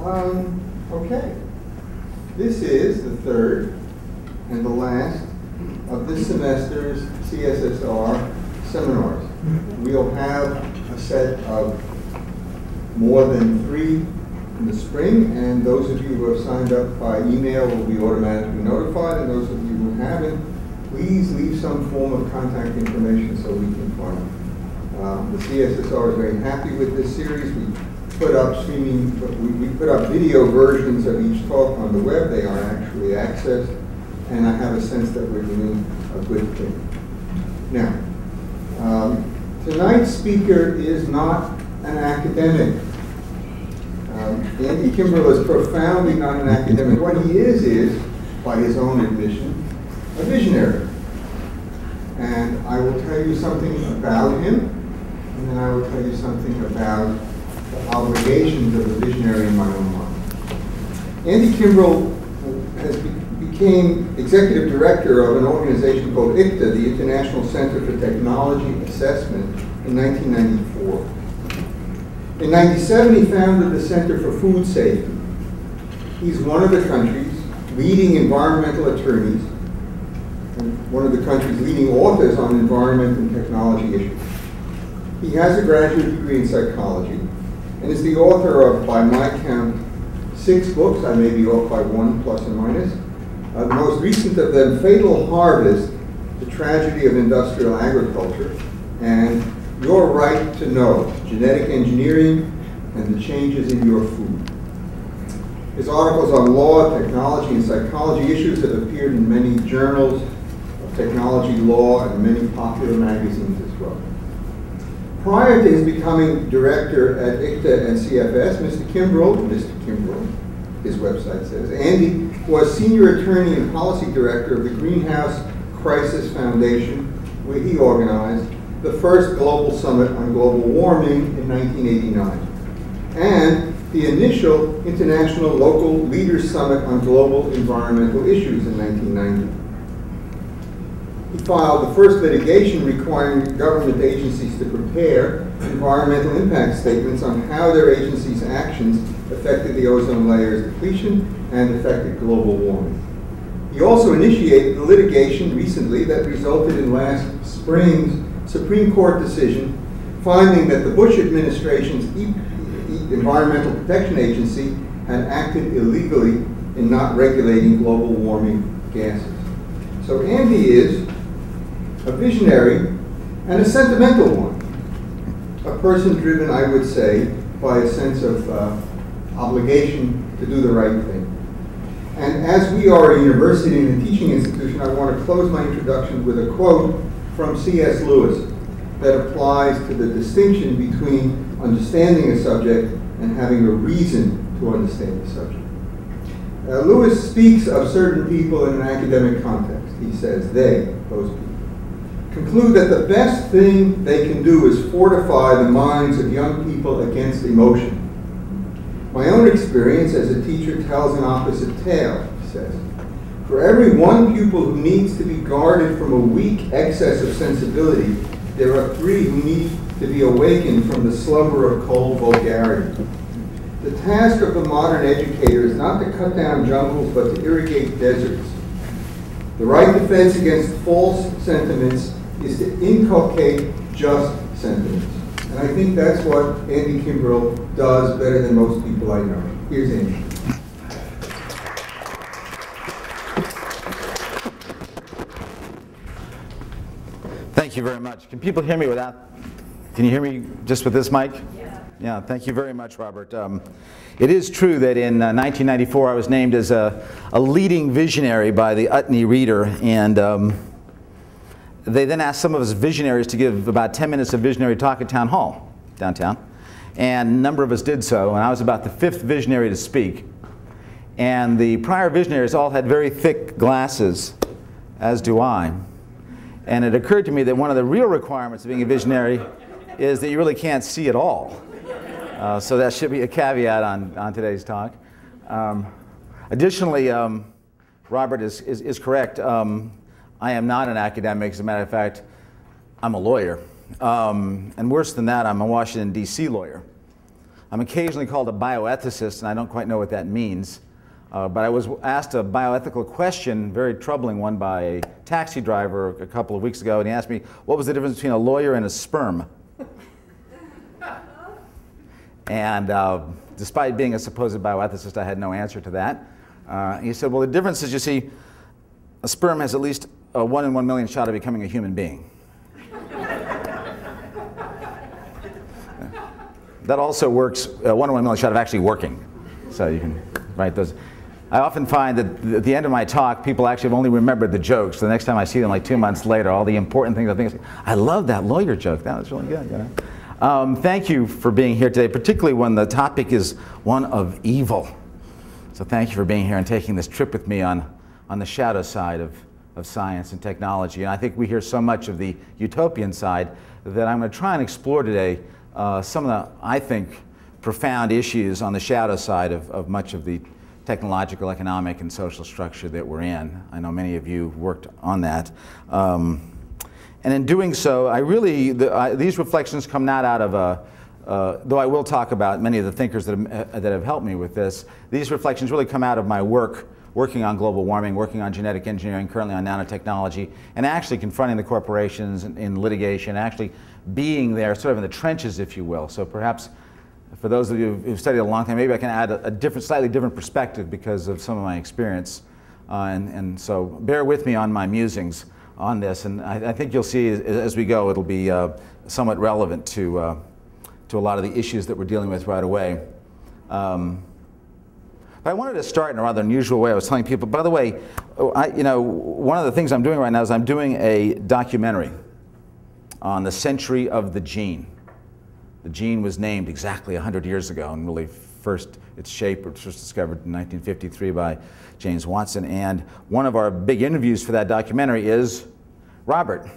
Okay. This is the third and the last of this semester's CSSR seminars. We'll have a set of more than 3 in the spring, and those of you who have signed up by email will be automatically notified, and those of you who haven't, please leave some form of contact information so we can find you. The CSSR is very happy with this series. We put up we put up video versions of each talk on the web. They are actually accessed, and I have a sense that we're doing a good thing. Now, tonight's speaker is not an academic. Andy Kimbrell is profoundly not an academic. What he is, by his own admission, a visionary. And I will tell you something about him, and then I will tell you something about the obligations of a visionary in my own mind. Andy Kimbrell became executive director of an organization called ICTA, the International Center for Technology Assessment, in 1994. In 1997, he founded the Center for Food Safety. He's one of the country's leading environmental attorneys and one of the country's leading authors on environment and technology issues. He has a graduate degree in psychology and is the author of, by my count, 6 books. I may be off by 1 plus or minus. The most recent of them, Fatal Harvest, The Tragedy of Industrial Agriculture, and Your Right to Know, Genetic Engineering and the Changes in Your Food. His articles on law, technology, and psychology issues have appeared in many journals of technology law and many popular magazines as well. Prior to his becoming director at ICTA and CFS, Mr. Kimbrell, his website says, Andy was senior attorney and policy director of the Greenhouse Crisis Foundation, where he organized the first global summit on global warming in 1989, and the initial International Local Leaders Summit on Global Environmental Issues in 1990. He filed the first litigation requiring government agencies to prepare environmental impact statements on how their agencies' actions affected the ozone layer's depletion and affected global warming. He also initiated the litigation recently that resulted in last spring's Supreme Court decision finding that the Bush administration's Environmental Protection Agency had acted illegally in not regulating global warming gases. So Andy is a visionary and a sentimental one, a person driven, I would say, by a sense of obligation to do the right thing. And as we are a university and a teaching institution, I want to close my introduction with a quote from C.S. Lewis that applies to the distinction between understanding a subject and having a reason to understand the subject. Lewis speaks of certain people in an academic context. He says, they, those people, conclude that the best thing they can do is fortify the minds of young people against emotion. My own experience as a teacher tells an opposite tale, he says. For every one pupil who needs to be guarded from a weak excess of sensibility, there are 3 who need to be awakened from the slumber of cold vulgarity. The task of the modern educator is not to cut down jungles, but to irrigate deserts. The right defense against false sentiments is to inculcate just sentiments. And I think that's what Andy Kimbrell does better than most people I know. Here's Andy. Thank you very much. Can people hear me can you hear me just with this mic? Yeah, thank you very much, Robert. It is true that in 1994 I was named as a leading visionary by the Utne Reader, and they then asked some of us visionaries to give about 10 minutes of visionary talk at Town Hall, downtown. And a number of us did so, and I was about the 5th visionary to speak. And the prior visionaries all had very thick glasses, as do I. And it occurred to me that one of the real requirements of being a visionary is that you really can't see at all. So that should be a caveat on today's talk. Additionally, Robert is correct. I am not an academic. As a matter of fact, I'm a lawyer. And worse than that, I'm a Washington, D.C. lawyer. I'm occasionally called a bioethicist, and I don't quite know what that means. But I was asked a bioethical question, very troubling one, by a taxi driver a couple of weeks ago, and he asked me, what was the difference between a lawyer and a sperm? And despite being a supposed bioethicist, I had no answer to that. He said, well, the difference is, you see, a sperm has at least a 1 in 1 million shot of becoming a human being. That also works, 1 in 1 million shot of actually working. So you can write those. I often find that at the end of my talk, people actually have only remembered the jokes. The next time I see them, like 2 months later, all the important things, I think, I love that lawyer joke. That was really good, you know? Thank you for being here today, particularly when the topic is one of evil. So thank you for being here and taking this trip with me on the shadow side of science and technology. And I think we hear so much of the utopian side that I'm going to try and explore today some of the, I think, profound issues on the shadow side of much of the technological, economic, and social structure that we're in. I know many of you worked on that. And in doing so, I really, these reflections come not out of a, though I will talk about many of the thinkers that have helped me with this, these reflections really come out of my work, working on global warming, working on genetic engineering, currently on nanotechnology, and actually confronting the corporations in litigation, actually being there sort of in the trenches, if you will. So perhaps for those of you who've studied a long time, maybe I can add a slightly different perspective because of some of my experience. And so bear with me on my musings on this, and I think you'll see as we go, it'll be somewhat relevant to a lot of the issues that we're dealing with right away. But I wanted to start in a rather unusual way. I was telling people, by the way, one of the things I'm doing right now is I'm doing a documentary on the century of the gene. The gene was named exactly 100 years ago, and really its shape was first discovered in 1953 by James Watson. And one of our big interviews for that documentary is Robert.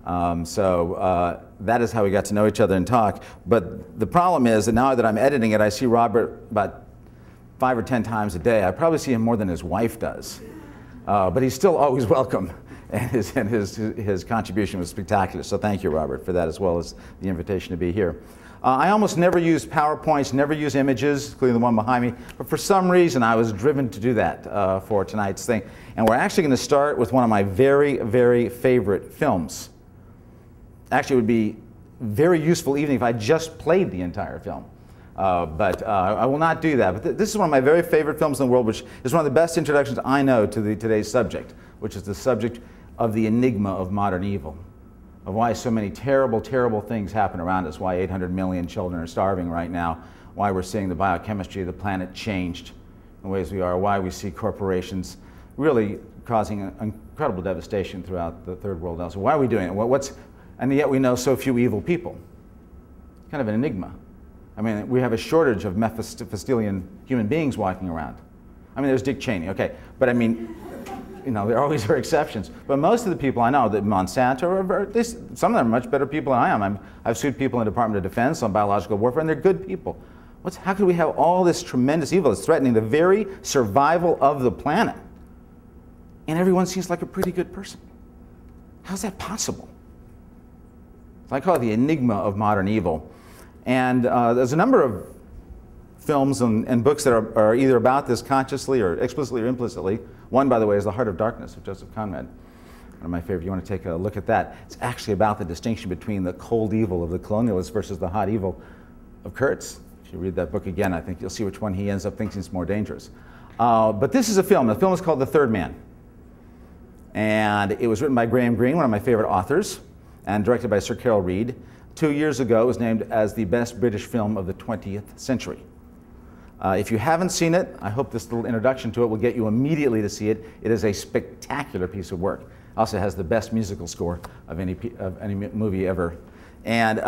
That is how we got to know each other and talk. But the problem is that now that I'm editing it, I see Robert about 5 or 10 times a day. I probably see him more than his wife does. But he's still always welcome. And his contribution was spectacular. So thank you, Robert, for that, as well as the invitation to be here. I almost never use PowerPoints, never use images, including the one behind me. But for some reason, I was driven to do that for tonight's thing. And we're actually going to start with one of my very, very favorite films. Actually, it would be very useful even if I just played the entire film. But I will not do that. But this is one of my very favorite films in the world, which is one of the best introductions I know to today's subject, which is the subject of the enigma of modern evil, of why so many terrible, terrible things happen around us, why 800 million children are starving right now, why we're seeing the biochemistry of the planet changed in the ways we are, why we see corporations really causing incredible devastation throughout the third world. So why are we doing it? And yet we know so few evil people. Kind of an enigma. I mean, we have a shortage of Mephistophelian human beings walking around. I mean, there's Dick Cheney, okay, but I mean, there always are exceptions. But most of the people I know, that Monsanto, some of them are much better people than I am. I've sued people in the Department of Defense on biological warfare, and they're good people. How could we have all this tremendous evil that's threatening the very survival of the planet? And everyone seems like a pretty good person. How's that possible? So I call it the enigma of modern evil. And there's a number of films and books that are either about this consciously or explicitly or implicitly. One, by the way, is The Heart of Darkness of Joseph Conrad. One of my favorite. You want to take a look at that. It's actually about the distinction between the cold evil of the colonialists versus the hot evil of Kurtz. If you read that book again, I think you'll see which one he ends up thinking is more dangerous. But this is a film. The film is called The Third Man. And it was written by Graham Greene, one of my favorite authors, and directed by Sir Carol Reed. 2 years ago, it was named as the best British film of the 20th century. If you haven't seen it, I hope this little introduction to it will get you immediately to see it. It is a spectacular piece of work. Also has the best musical score of any movie ever. And,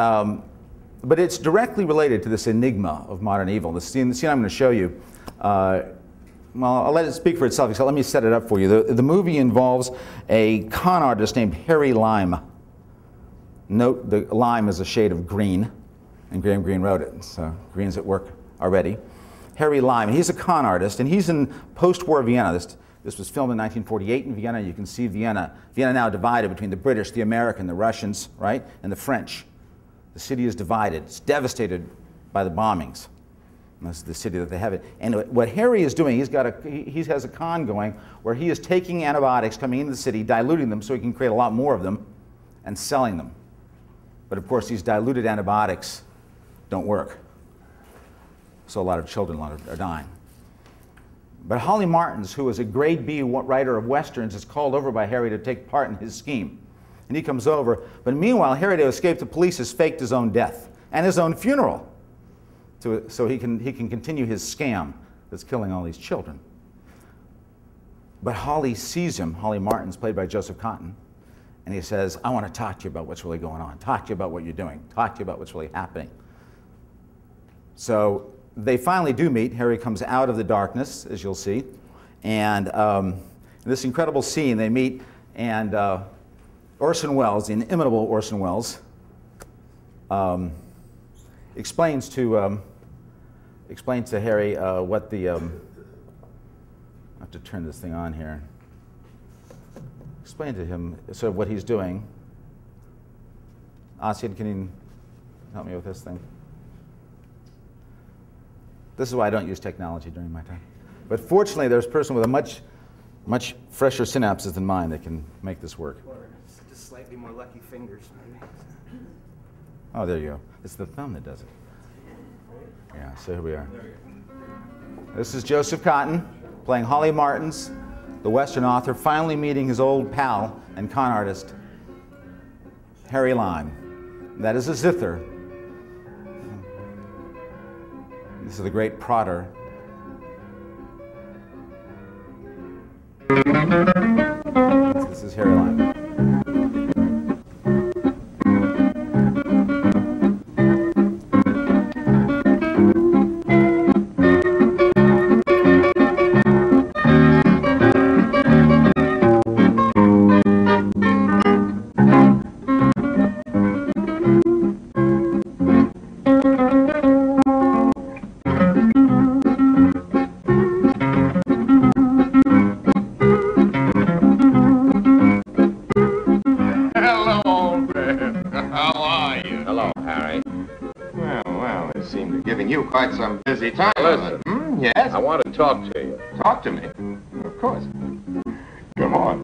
but it's directly related to this enigma of modern evil. The scene I'm going to show you, well, I'll let it speak for itself, so let me set it up for you. The movie involves a con artist named Harry Lime. Note the lime is a shade of green, and Graham Greene wrote it, so Green's at work already. Harry Lime, he's a con artist, and he's in post-war Vienna. This was filmed in 1948 in Vienna. You can see Vienna now divided between the British, the American, the Russians, right, and the French. The city is divided. It's devastated by the bombings. And this is the city that they have it. And what Harry is doing, he has a con going where he is taking antibiotics coming into the city, diluting them so he can create a lot more of them, and selling them. But of course, these diluted antibiotics don't work. So a lot of children are dying. But Holly Martins, who is a grade B writer of Westerns, is called over by Harry to take part in his scheme. And he comes over. But meanwhile, Harry, to escape the police, has faked his own death and his own funeral so he can continue his scam that's killing all these children. But Holly sees him, Holly Martins, played by Joseph Cotton, and he says, I want to talk to you about what's really going on, talk to you about what you're doing, talk to you about what's really happening. So they finally do meet. Harry comes out of the darkness, as you'll see, and in this incredible scene, they meet, and Orson Welles, the inimitable Orson Welles, explains to Harry what the I have to turn this thing on here. Explain to him sort of what he's doing. Asian, can you help me with this thing? This is why I don't use technology during my time. But fortunately, there's a person with a much fresher synapses than mine that can make this work. Or just slightly more lucky fingers, maybe. Oh, there you go. It's the thumb that does it. Yeah, so here we are. This is Joseph Cotton playing Holly Martins, the Western author, finally meeting his old pal and con artist, Harry Lime. That is a zither. This is the great Prodder. This is Harry Lime. Quite some busy time. Listen. Yes? I want to talk to you. Talk to me. Of course. Come on.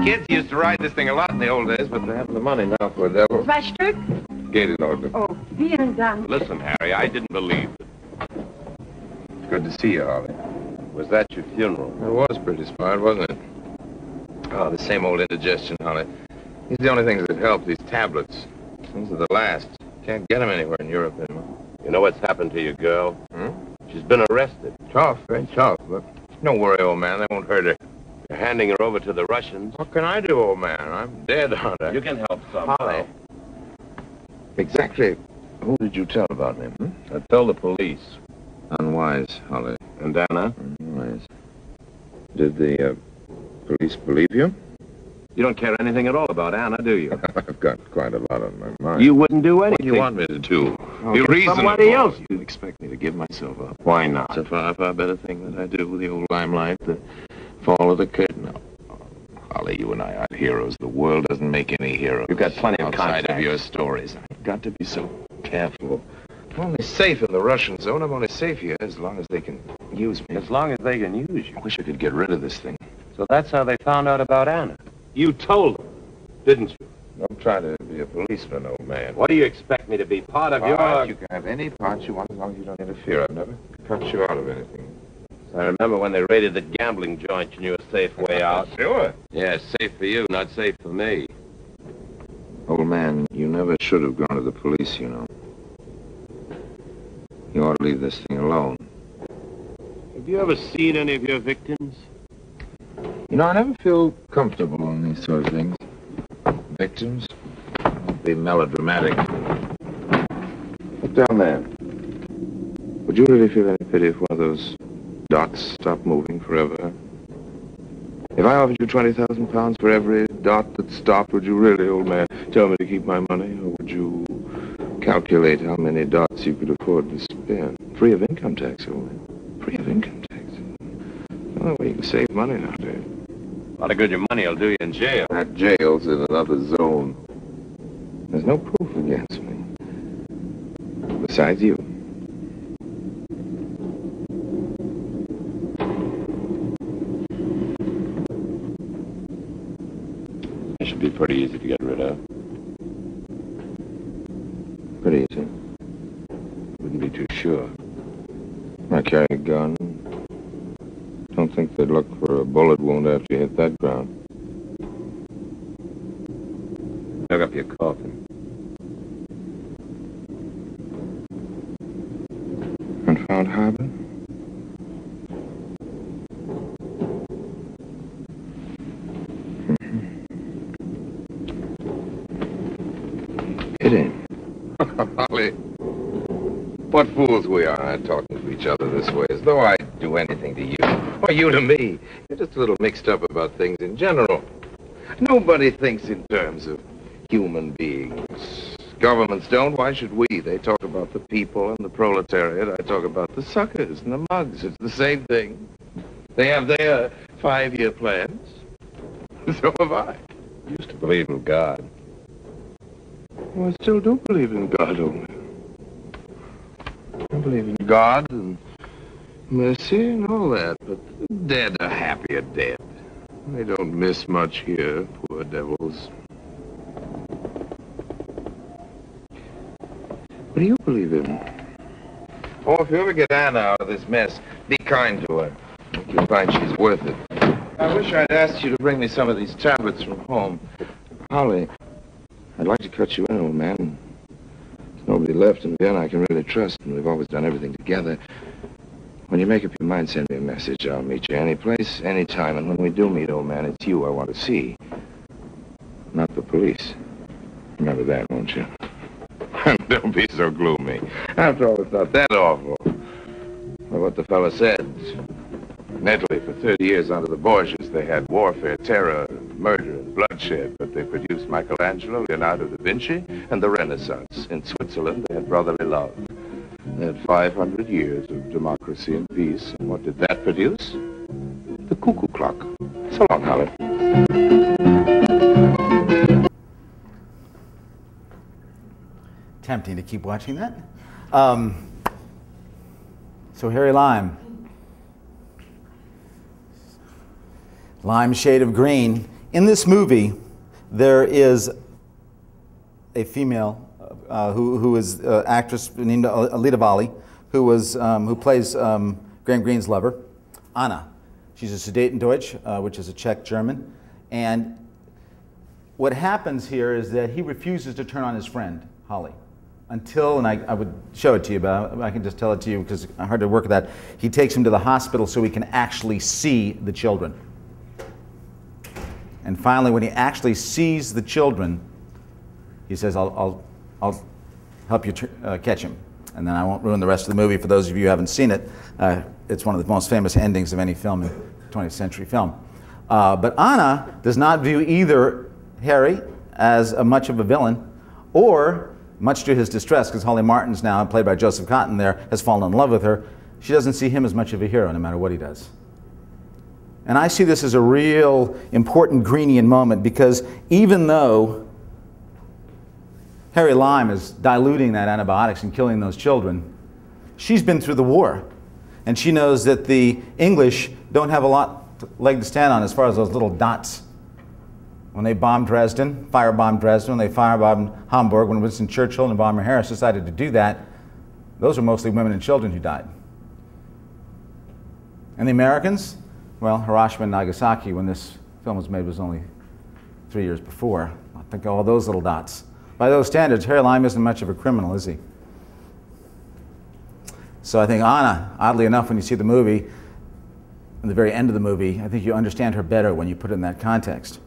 Kids used to ride this thing a lot in the old days, but they haven't the money now for a devil. Frühstück? Geht in order. Oh, vielen Dank. Listen, Harry, I didn't believe it. It's good to see you, Holly. Was that your funeral? It was pretty smart, wasn't it? Oh, the same old indigestion, Holly. These are the only things that help, these tablets. These are the last. Can't get them anywhere in Europe anymore. You know what's happened to your girl? Hmm? She's been arrested. Tough, very tough, but don't worry, old man. They won't hurt her. You're handing her over to the Russians. What can I do, old man? I'm dead, aren't I? You can help somehow. Holly. Exactly who did you tell about me? I told the police. Unwise, Holly. And Anna? Unwise. Did the police believe you? You don't care anything at all about Anna, do you? I've got quite a lot on my mind. You wouldn't do anything. What do you want me to do? Be reasonable. Somebody else. You expect me to give myself up? Why not? It's a far, far better thing than I do with the old limelight, the fall of the curtain. Oh, Holly, you and I are heroes. The world doesn't make any heroes. You've got plenty of outside contacts. of your stories. I've got to be so careful. I'm only safe in the Russian zone. I'm only safe here as long as they can use me. As long as they can use you. I wish I could get rid of this thing. So that's how they found out about Anna. You told them, didn't you? Don't try to be a policeman, old man. What do you expect me to be, part of You your... can have any part you want as long as you don't interfere. I've never cut you out of anything. I remember when they raided the gambling joint, you knew a safe way out. Sure. Yeah, safe for you, not safe for me. Old man, you never should have gone to the police, you know. You ought to leave this thing alone. Have you ever seen any of your victims? You know, I never feel comfortable on these sort of things. Victims? Don't be melodramatic. Look down there. Would you really feel any pity if one of those dots stopped moving forever? If I offered you 20,000 pounds for every dot that stopped, would you really, old man, tell me to keep my money? Or would you calculate how many dots you could afford to spend? Free of income tax, old man. Free of income tax. The only way you can save money nowadays. A lot of good your money will do you in jail. That jail's in another zone. There's no proof against me. Besides you. It should be pretty easy to get rid of. Pretty easy. Wouldn't be too sure. I carry a gun. Don't think they'd look for a bullet wound after you hit that ground. Dug up your coffin. And found Harbor? Pity. Holly. What fools we are, talking to each other this way, as though I'd do anything to you, or you to me. You're just a little mixed up about things in general. Nobody thinks in terms of human beings. Governments don't. Why should we? They talk about the people and the proletariat. I talk about the suckers and the mugs. It's the same thing. They have their 5-year plans. So have I. Used to believe in God. Well, I still do believe in God, only. I believe in God and mercy and all that, but the dead are happier dead. They don't miss much here, poor devils. What do you believe in? Oh, if you ever get Anna out of this mess, be kind to her. I think you'll find she's worth it. I wish I'd asked you to bring me some of these tablets from home. Holly, I'd like to cut you in, old man. There's nobody left in Vienna I can really trust, and we've always done everything together. When you make up your mind, send me a message. I'll meet you any place, any time, and when we do meet, old man, it's you I want to see. Not the police. Remember that, won't you? Don't be so gloomy. After all, it's not that awful. Well, what the fella said. In Italy, for 30 years under the Borgias, they had warfare, terror, murder, and bloodshed, but they produced Michelangelo, Leonardo da Vinci, and the Renaissance. In Switzerland, they had brotherly love. They had 500 years of democracy and peace, and what did that produce? The cuckoo clock. So long, Holly. Tempting to keep watching that. So Harry Lime. Lime shade of green. In this movie, there is a female who is actress named Alida Valli, who plays Graham Greene's lover, Anna. She's a Sudetendeutsch, which is a Czech German, and what happens here is that he refuses to turn on his friend Holly until, and I would show it to you, but I can just tell it to you because it's hard to work with that. He takes him to the hospital so he can actually see the children. And finally, when he actually sees the children, he says, I'll help you catch him. And then I won't ruin the rest of the movie for those of you who haven't seen it. It's one of the most famous endings of any film in 20th century film. But Anna does not view either Harry as much of a villain, or, much to his distress, because Holly Martin's now, played by Joseph Cotton there, has fallen in love with her, she doesn't see him as much of a hero no matter what he does. And I see this as a real important Greenian moment, because even though Harry Lime is diluting that antibiotics and killing those children, she's been through the war. And she knows that the English don't have a leg to stand on as far as those little dots. When they bombed Dresden, firebombed Dresden, when they firebombed Hamburg, when Winston Churchill and Bomber Harris decided to do that, those are mostly women and children who died. And the Americans? Well, Hiroshima and Nagasaki, when this film was made, was only 3 years before. I think all those little dots. By those standards, Harry Lime isn't much of a criminal, is he? So I think Anna, oddly enough, when you see the movie, at the very end of the movie, I think you understand her better when you put it in that context.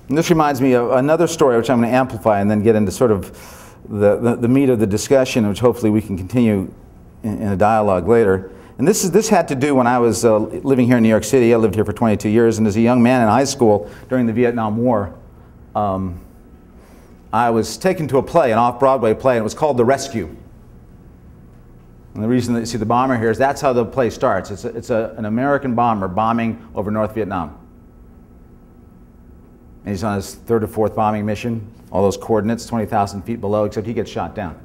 And this reminds me of another story, which I'm going to amplify and then get into sort of the meat of the discussion, which hopefully we can continue in a dialogue later. And this had to do when I was living here in New York City. I lived here for 22 years, and as a young man in high school during the Vietnam War, I was taken to a play, an off-Broadway play, and it was called The Rescue. And the reason that you see the bomber here is that's how the play starts. It's an American bomber bombing over North Vietnam. And he's on his third or fourth bombing mission, all those coordinates, 20,000 feet below, except he gets shot down.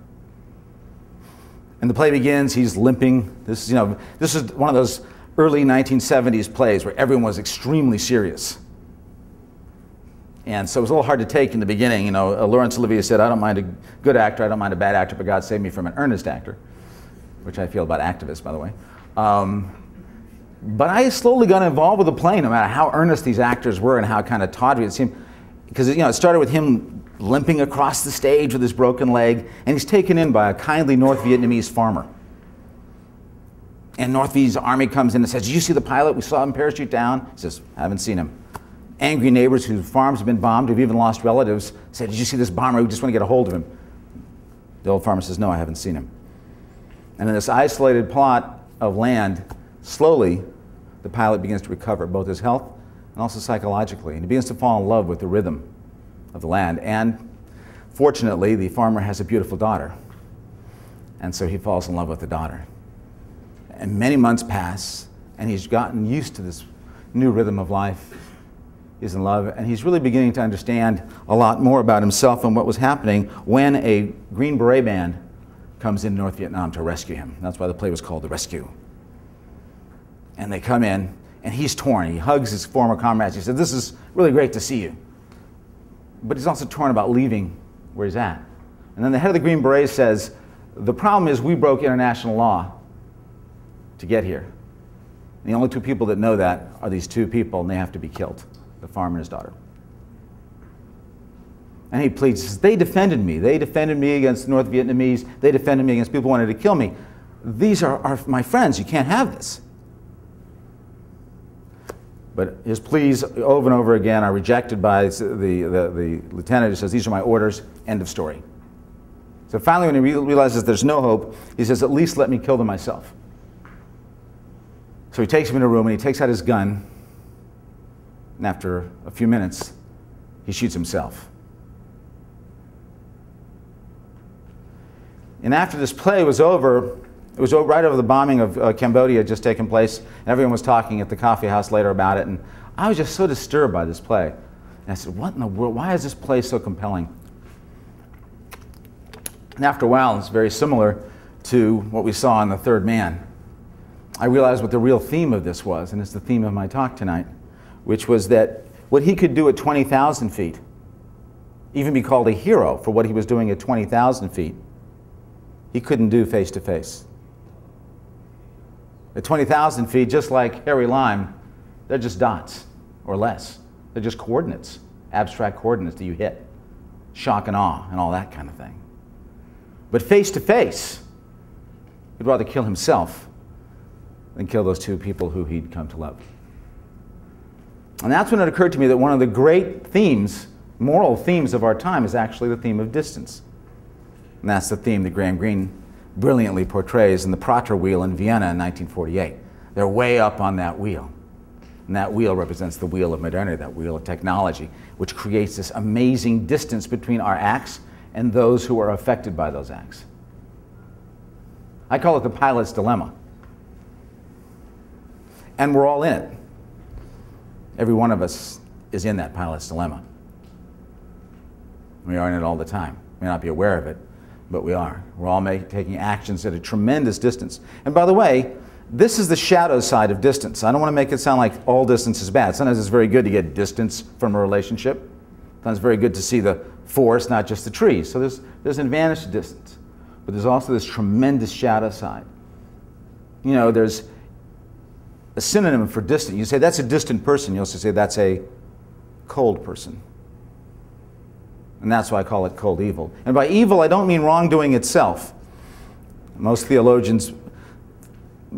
And the play begins, he's limping. This is one of those early 1970s plays where everyone was extremely serious. And so it was a little hard to take in the beginning. Laurence Olivier said, I don't mind a good actor, I don't mind a bad actor, but God save me from an earnest actor, which I feel about activists, by the way. But I slowly got involved with the play, no matter how earnest these actors were and how kind of tawdry it seemed. Because it started with him limping across the stage with his broken leg, and he's taken in by a kindly North Vietnamese farmer. And North Vietnamese army comes in and says, did you see the pilot? We saw him parachute down. He says, I haven't seen him. Angry neighbors whose farms have been bombed, who've even lost relatives, said, did you see this bomber? We just want to get a hold of him. The old farmer says, no, I haven't seen him. And in this isolated plot of land, slowly, the pilot begins to recover both his health and also psychologically. And he begins to fall in love with the rhythm of the land. And fortunately, the farmer has a beautiful daughter. And so he falls in love with the daughter. And many months pass, and he's gotten used to this new rhythm of life. He's in love, and he's really beginning to understand a lot more about himself and what was happening when a Green Beret band comes in North Vietnam to rescue him. That's why the play was called The Rescue. And they come in, and he's torn. He hugs his former comrades. He said, this is really great to see you. But he's also torn about leaving where he's at. And then the head of the Green Berets says, the problem is we broke international law to get here. And the only two people that know that are these two people, and they have to be killed, the farmer and his daughter. And he pleads, he says, they defended me. They defended me against North Vietnamese. They defended me against people who wanted to kill me. These are my friends. You can't have this. But his pleas over and over again are rejected by the lieutenant who says, these are my orders, end of story. So finally, when he realizes there's no hope, he says, at least let me kill them myself. So he takes him in a room and he takes out his gun, and after a few minutes, he shoots himself. And after this play was over, it was right over the bombing of Cambodia had just taken place, and everyone was talking at the coffee house later about it, and I was just so disturbed by this play. And I said, what in the world, why is this play so compelling? And after a while, it's very similar to what we saw in The Third Man. I realized what the real theme of this was, and it's the theme of my talk tonight, which was that what he could do at 20,000 feet, even be called a hero for what he was doing at 20,000 feet, he couldn't do face to face. At 20,000 feet, just like Harry Lime, they're just dots or less. They're just coordinates, abstract coordinates that you hit, shock and awe and all that kind of thing. But face to face, he'd rather kill himself than kill those two people who he'd come to love. And that's when it occurred to me that one of the great themes, moral themes of our time, is actually the theme of distance. And that's the theme that Graham Greene brilliantly portrays in the Prater wheel in Vienna in 1948. They're way up on that wheel. And that wheel represents the wheel of modernity, that wheel of technology, which creates this amazing distance between our acts and those who are affected by those acts. I call it the pilot's dilemma. And we're all in it. Every one of us is in that pilot's dilemma. We are in it all the time. We may not be aware of it, but we are. We're all taking actions at a tremendous distance. And by the way, this is the shadow side of distance. I don't want to make it sound like all distance is bad. Sometimes it's very good to get distance from a relationship. Sometimes it's very good to see the forest, not just the trees. So there's an advantage to distance. But there's also this tremendous shadow side. You know, there's a synonym for distant. You say, that's a distant person. You also say, that's a cold person. And that's why I call it cold evil. And by evil, I don't mean wrongdoing itself. Most theologians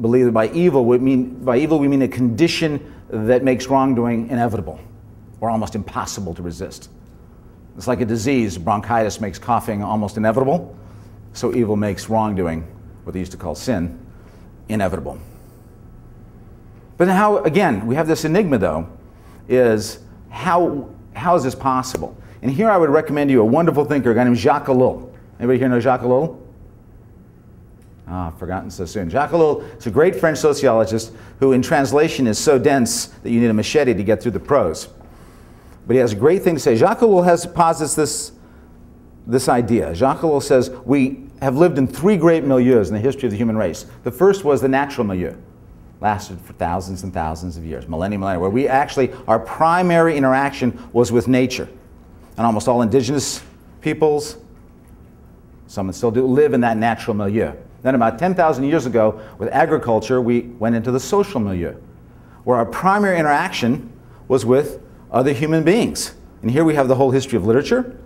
believe that by evil we mean a condition that makes wrongdoing inevitable or almost impossible to resist. It's like a disease. Bronchitis makes coughing almost inevitable. So evil makes wrongdoing, what they used to call sin, inevitable. But how, again, we have this enigma, though, is how is this possible? And here I would recommend you a wonderful thinker, a guy named Jacques Ellul. Anybody here know Jacques Ellul? Ah, forgotten so soon. Jacques Ellul is a great French sociologist who in translation is so dense that you need a machete to get through the prose. But he has a great thing to say. Jacques Ellul posits this idea. Jacques Ellul says we have lived in three great milieus in the history of the human race. The first was the natural milieu. Lasted for thousands and thousands of years, millennia, where we actually, our primary interaction was with nature. And almost all indigenous peoples, some still do, live in that natural milieu. Then about 10,000 years ago, with agriculture, we went into the social milieu, where our primary interaction was with other human beings. And here we have the whole history of literature,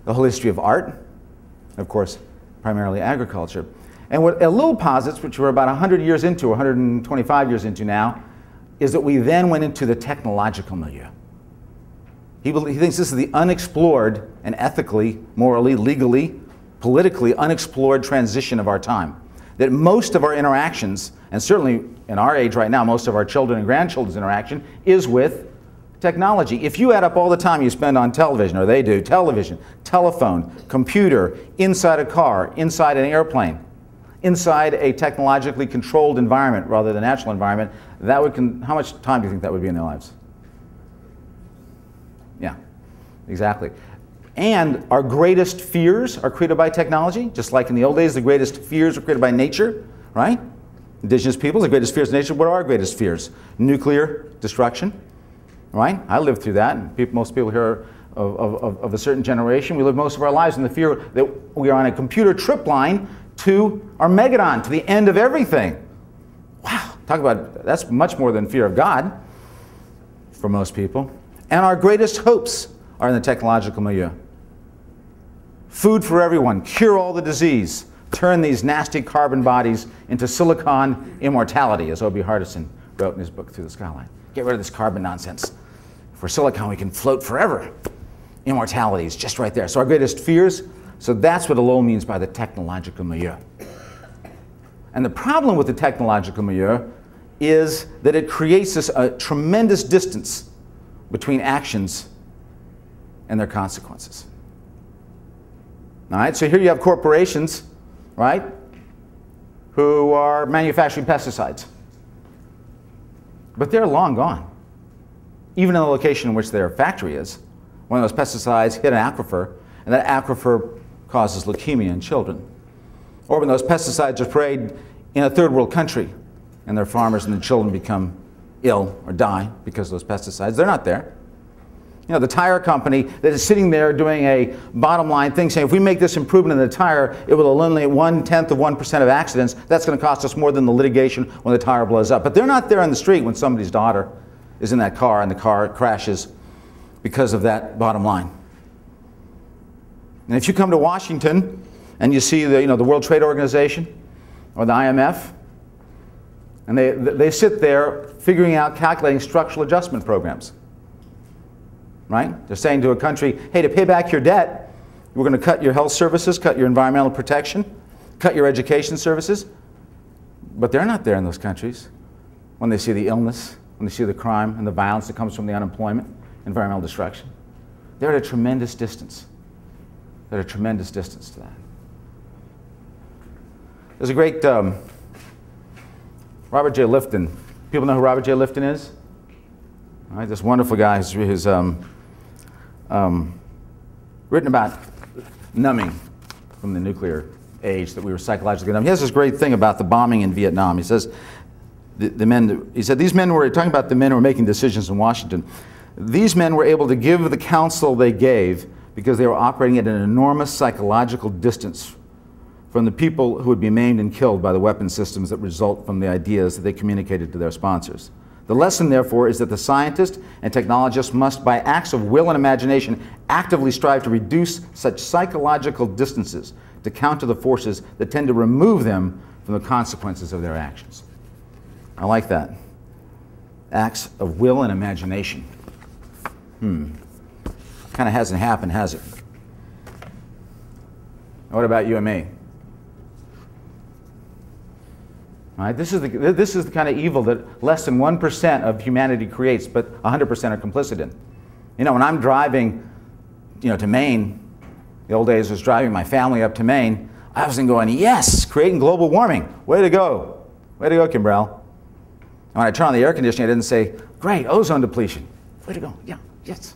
the whole history of art, and of course, primarily agriculture. And what Ellul posits, which we're about 100 years into, 125 years into now, is that we then went into the technological milieu. He thinks this is the unexplored and ethically, morally, legally, politically unexplored transition of our time. That most of our interactions, and certainly in our age right now, most of our children and grandchildren's interaction, is with technology. If you add up all the time you spend on television, or they do, television, telephone, computer, inside a car, inside an airplane, inside a technologically controlled environment rather than a natural environment, that would how much time do you think that would be in their lives? Yeah, exactly. And our greatest fears are created by technology, just like in the old days the greatest fears were created by nature, right? Indigenous peoples, the greatest fears of nature, what are our greatest fears? Nuclear destruction, right? I lived through that, and most people here of a certain generation, we live most of our lives in the fear that we are on a computer trip line to Armageddon, to the end of everything. Wow, talk about, that's much more than fear of God for most people. And our greatest hopes are in the technological milieu. Food for everyone, cure all the disease, turn these nasty carbon bodies into silicon immortality, as O.B. Hardison wrote in his book Through the Skyline. Get rid of this carbon nonsense. For silicon, we can float forever. Immortality is just right there. So our greatest fears, so that's what Ellul means by the technological milieu. And the problem with the technological milieu is that it creates this tremendous distance between actions and their consequences. All right, so here you have corporations, right, who are manufacturing pesticides. But they're long gone. Even in the location in which their factory is, one of those pesticides hit an aquifer, and that aquifer causes leukemia in children. Or when those pesticides are sprayed in a third world country, and their farmers and the children become ill or die because of those pesticides, they're not there. You know, the tire company that is sitting there doing a bottom line thing saying, if we make this improvement in the tire, it will eliminate 0.1% of accidents. That's going to cost us more than the litigation when the tire blows up. But they're not there on the street when somebody's daughter is in that car and the car crashes because of that bottom line. And if you come to Washington and you see the, the World Trade Organization or the IMF, and they sit there figuring out, calculating structural adjustment programs. Right? They're saying to a country, hey, to pay back your debt, we're going to cut your health services, cut your environmental protection, cut your education services. But they're not there in those countries when they see the illness, when they see the crime and the violence that comes from the unemployment, environmental destruction. They're at a tremendous distance. They're at a tremendous distance to that. There's a great Robert J. Lifton. People know who Robert J. Lifton is? All right, this wonderful guy who's written about numbing from the nuclear age, that we were psychologically numb. He has this great thing about the bombing in Vietnam. He says, these men were talking about the men who were making decisions in Washington. These men were able to give the counsel they gave because they were operating at an enormous psychological distance from the people who would be maimed and killed by the weapon systems that result from the ideas that they communicated to their sponsors. The lesson, therefore, is that the scientist and technologist must, by acts of will and imagination, actively strive to reduce such psychological distances to counter the forces that tend to remove them from the consequences of their actions. I like that. Acts of will and imagination. Kind of hasn't happened, has it? What about you and me? Right? This is the kind of evil that less than 1% of humanity creates, but 100% are complicit in. When I'm driving, to Maine, the old days I was driving my family up to Maine, I wasn't going, yes, creating global warming. Way to go. Way to go, Kimbrell. And when I turn on the air conditioning, I didn't say, great, ozone depletion. Way to go. Yeah, yes.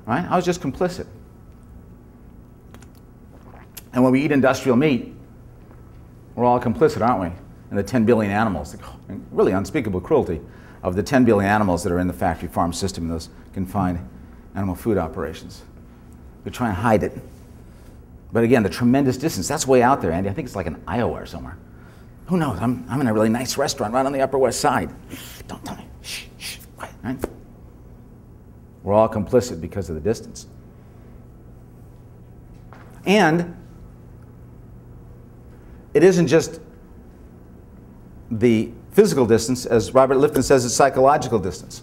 right? I was just complicit. And when we eat industrial meat, we're all complicit, aren't we? In the 10 billion animals, really unspeakable cruelty of the 10 billion animals that are in the factory farm system in those confined animal food operations. We try and hide it. But again, the tremendous distance, that's way out there, Andy. I think it's like in Iowa or somewhere. Who knows? I'm in a really nice restaurant right on the Upper West Side. Don't tell me. Shh, shh, quiet, right? We're all complicit because of the distance. And it isn't just the physical distance, as Robert Lifton says, it's psychological distance.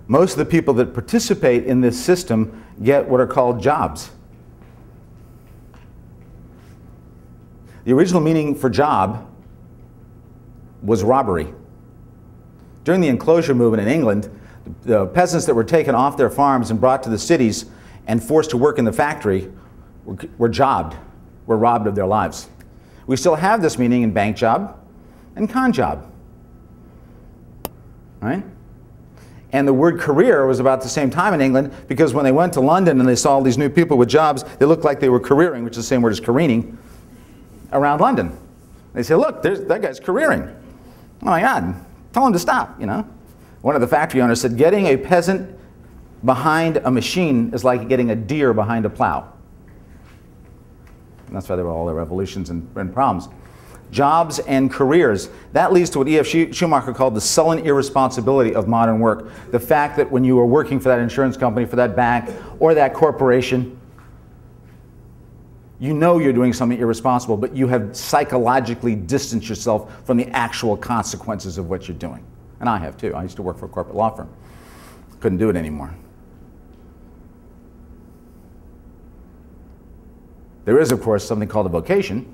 Most of the people that participate in this system get what are called jobs. The original meaning for job was robbery. During the enclosure movement in England, the peasants that were taken off their farms and brought to the cities and forced to work in the factory were jobbed, were robbed of their lives. We still have this meaning in bank job and con job, right? And the word career was about the same time in England, because when they went to London and they saw all these new people with jobs, they looked like they were careering, which is the same word as careening, around London. They said, look, that guy's careering. Oh my God, tell him to stop, you know. One of the factory owners said, getting a peasant behind a machine is like getting a deer behind a plow. And that's why there were all the revolutions and problems. Jobs and careers. That leads to what E.F. Schumacher called the sullen irresponsibility of modern work. The fact that when you are working for that insurance company, for that bank, or that corporation, you know you're doing something irresponsible, but you have psychologically distanced yourself from the actual consequences of what you're doing. And I have too. I used to work for a corporate law firm. Couldn't do it anymore. There is, of course, something called a vocation,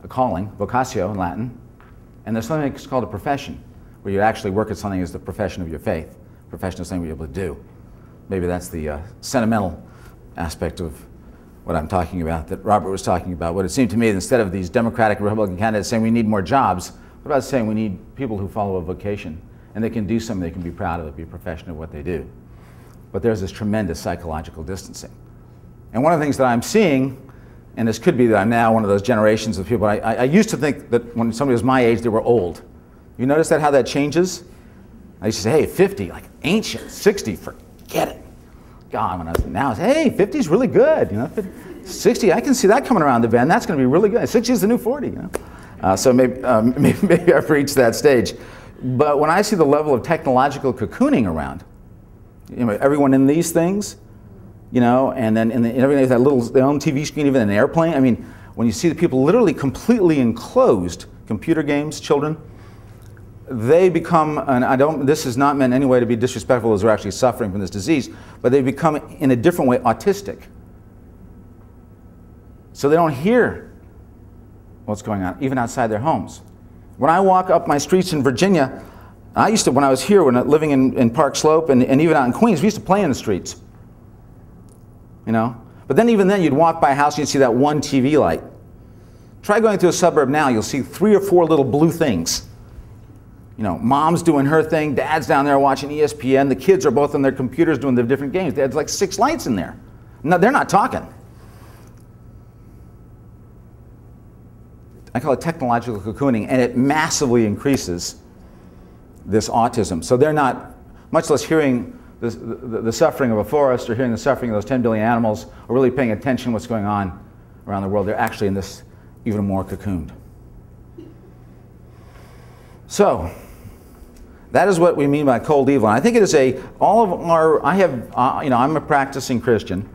a calling, vocatio in Latin, and there's something that's called a profession, where you actually work at something as the profession of your faith, profession of something you're able to do. Maybe that's the sentimental aspect of what I'm talking about, that Robert was talking about. What it seemed to me, instead of these Democratic and Republican candidates saying we need more jobs, what about saying we need people who follow a vocation, and they can do something they can be proud of, be a profession of what they do. But there's this tremendous psychological distancing. And one of the things that I'm seeing, and this could be that I'm now one of those generations of people, I used to think that when somebody was my age, they were old. You notice that, how that changes? I used to say, hey, 50, like ancient, 60, forget it. God, when I was now, hey, 50's really good, you know. 60, I can see that coming around the bend. That's going to be really good. 60 is the new 40, you know. So maybe I've reached that stage. But when I see the level of technological cocooning around, you know, everyone in these things, you know, and then everything with that little their own TV screen, even in an airplane. I mean, when you see the people literally completely enclosed, computer games, children, they become, and this is not meant in any way to be disrespectful as they're actually suffering from this disease, but they become, in a different way, autistic. So they don't hear what's going on, even outside their homes. When I walk up my streets in Virginia, I used to, when I was here, living in Park Slope and even out in Queens, we used to play in the streets. You know? But then even then, you'd walk by a house and you'd see that one TV light. Try going through a suburb now, you'll see 3 or 4 little blue things. You know, mom's doing her thing, dad's down there watching ESPN, the kids are both on their computers doing their different games. There's like 6 lights in there. No, they're not talking. I call it technological cocooning, and it massively increases this autism. So they're not, much less hearing the suffering of a forest or hearing the suffering of those 10 billion animals or really paying attention to what's going on around the world. They're actually in this even more cocooned. So that is what we mean by cold evil. And I think it is I'm a practicing Christian.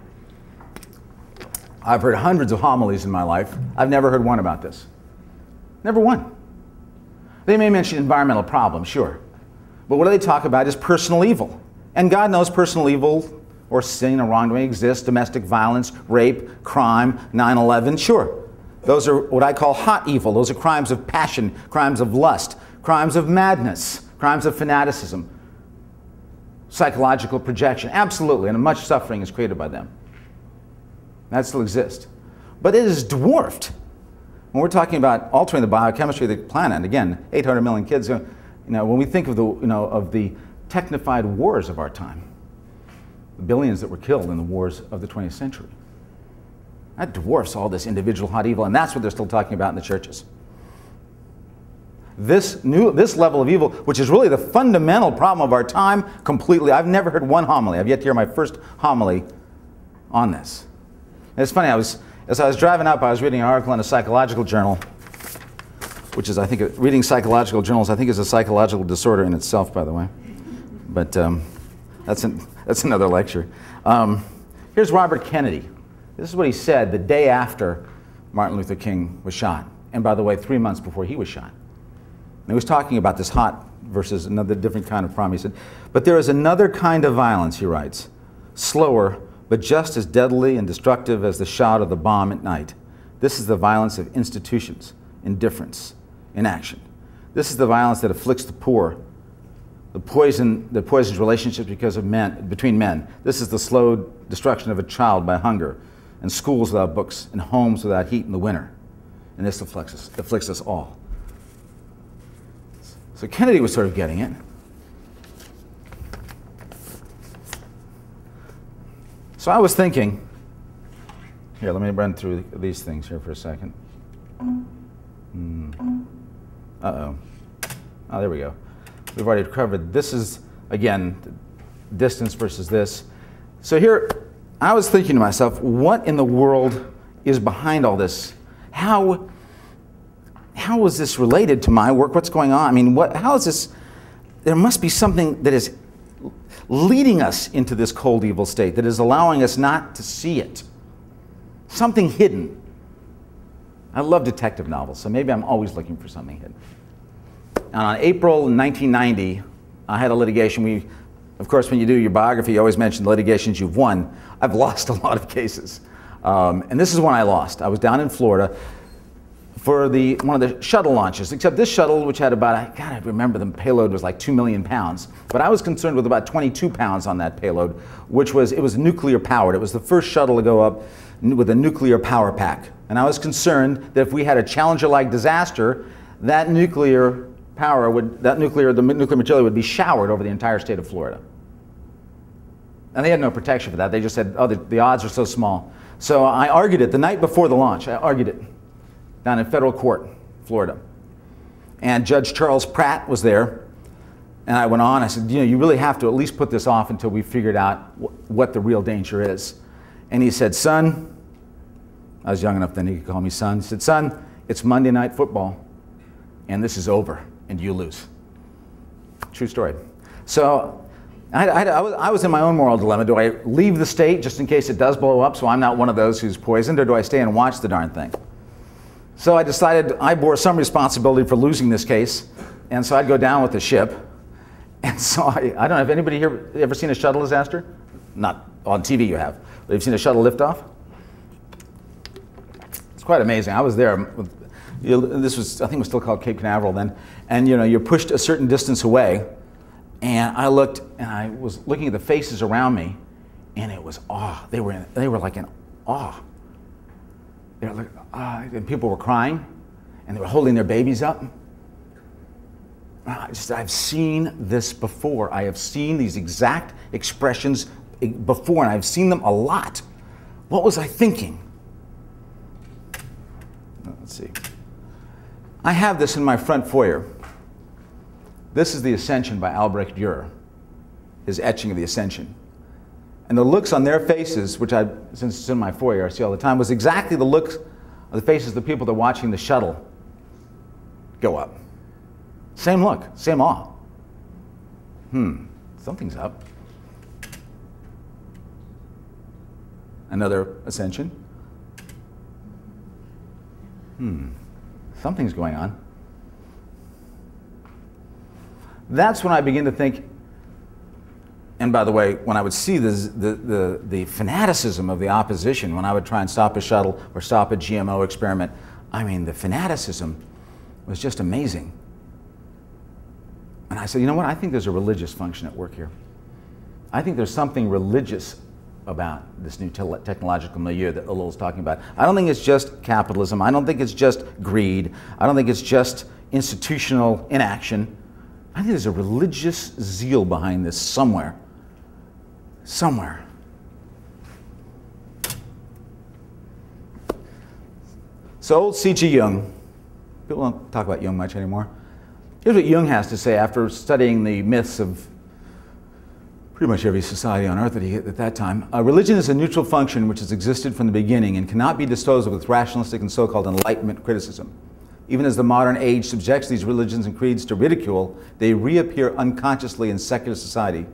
I've heard hundreds of homilies in my life. I've never heard one about this. Never one. They may mention environmental problems, sure. But what do they talk about is personal evil. And God knows personal evil or sin or wrongdoing exists, domestic violence, rape, crime, 9/11, sure. Those are what I call hot evil. Those are crimes of passion, crimes of lust, crimes of madness, crimes of fanaticism, psychological projection, absolutely, and much suffering is created by them. That still exists. But it is dwarfed. When we're talking about altering the biochemistry of the planet, and again, 800 million kids, you know, when we think of the technified wars of our time. The billions that were killed in the wars of the 20th century. That dwarfs all this individual hot evil, and that's what they're still talking about in the churches. This level of evil, which is really the fundamental problem of our time, completely. I've never heard one homily. I've yet to hear my first homily on this. And it's funny, as I was driving up, I was reading an article in a psychological journal, which is, I think, reading psychological journals, I think, is a psychological disorder in itself, by the way. But that's another lecture. Here's Robert Kennedy. This is what he said the day after Martin Luther King was shot. And by the way, 3 months before he was shot. And he was talking about this hot versus another different kind of problem. He said, "But there is another kind of violence," he writes, "slower, but just as deadly and destructive as the shot of the bomb at night. This is the violence of institutions, indifference, inaction. This is the violence that afflicts the poor, that poisons relationships between men. This is the slow destruction of a child by hunger, and schools without books, and homes without heat in the winter. And this afflicts us all." So Kennedy was sort of getting it. So I was thinking, here, let me run through these things here for a second. Uh-oh. Oh, there we go. We've already covered, this is, again, distance versus this. So here, I was thinking to myself, what in the world is behind all this? How is this related to my work? What's going on? I mean, how is this? There must be something that is leading us into this cold, evil state, that is allowing us not to see it. Something hidden. I love detective novels, so maybe I'm always looking for something hidden. And on April 1990, I had a litigation. Of course, when you do your biography, you always mention the litigations you've won. I've lost a lot of cases. And this is one I lost. I was down in Florida for one of the shuttle launches, except this shuttle, which had about, God, I remember the payload was like 2 million pounds. But I was concerned with about 22 pounds on that payload, it was nuclear powered. It was the first shuttle to go up with a nuclear power pack. And I was concerned that if we had a Challenger-like disaster, the nuclear material would be showered over the entire state of Florida. And they had no protection for that. They just said, oh, the odds are so small. So I argued it the night before the launch. I argued it down in federal court, Florida. And Judge Charles Pratt was there. And I went on, I said, you really have to at least put this off until we figured out what the real danger is. And he said, son, I was young enough then he could call me son. He said, son, it's Monday Night Football, and this is over, and you lose. True story. So I was in my own moral dilemma. Do I leave the state just in case it does blow up so I'm not one of those who's poisoned, or do I stay and watch the darn thing? So I decided I bore some responsibility for losing this case, and so I'd go down with the ship. And so I don't know, have anybody here ever seen a shuttle disaster? Not on TV you have, but you've seen a shuttle liftoff? It's quite amazing. I was there. This was, I think it was still called Cape Canaveral then. And you're pushed a certain distance away. And I looked, and I was looking at the faces around me, and it was awe. They were like in awe. They were like, and people were crying, and they were holding their babies up. I've seen this before. I have seen these exact expressions before, and I've seen them a lot. What was I thinking? Let's see. I have this in my front foyer. This is The Ascension by Albrecht Dürer, his etching of the Ascension. And the looks on their faces, which since it's in my foyer, I see all the time, was exactly the looks of the faces of the people that are watching the shuttle go up. Same look, same awe. Something's up. Another ascension. Something's going on. That's when I begin to think, and by the way, when I would see the fanaticism of the opposition, when I would try and stop a shuttle or stop a GMO experiment, I mean, the fanaticism was just amazing. And I said, you know what? I think there's a religious function at work here. I think there's something religious about this new technological milieu that Lowell's talking about. I don't think it's just capitalism. I don't think it's just greed. I don't think it's just institutional inaction. I think there's a religious zeal behind this somewhere. Somewhere. So old C.G. Jung, people don't talk about Jung much anymore. Here's what Jung has to say after studying the myths of pretty much every society on earth at that time. Religion is a neutral function which has existed from the beginning and cannot be disposed of with rationalistic and so-called Enlightenment criticism. Even as the modern age subjects these religions and creeds to ridicule, they reappear unconsciously in secular society.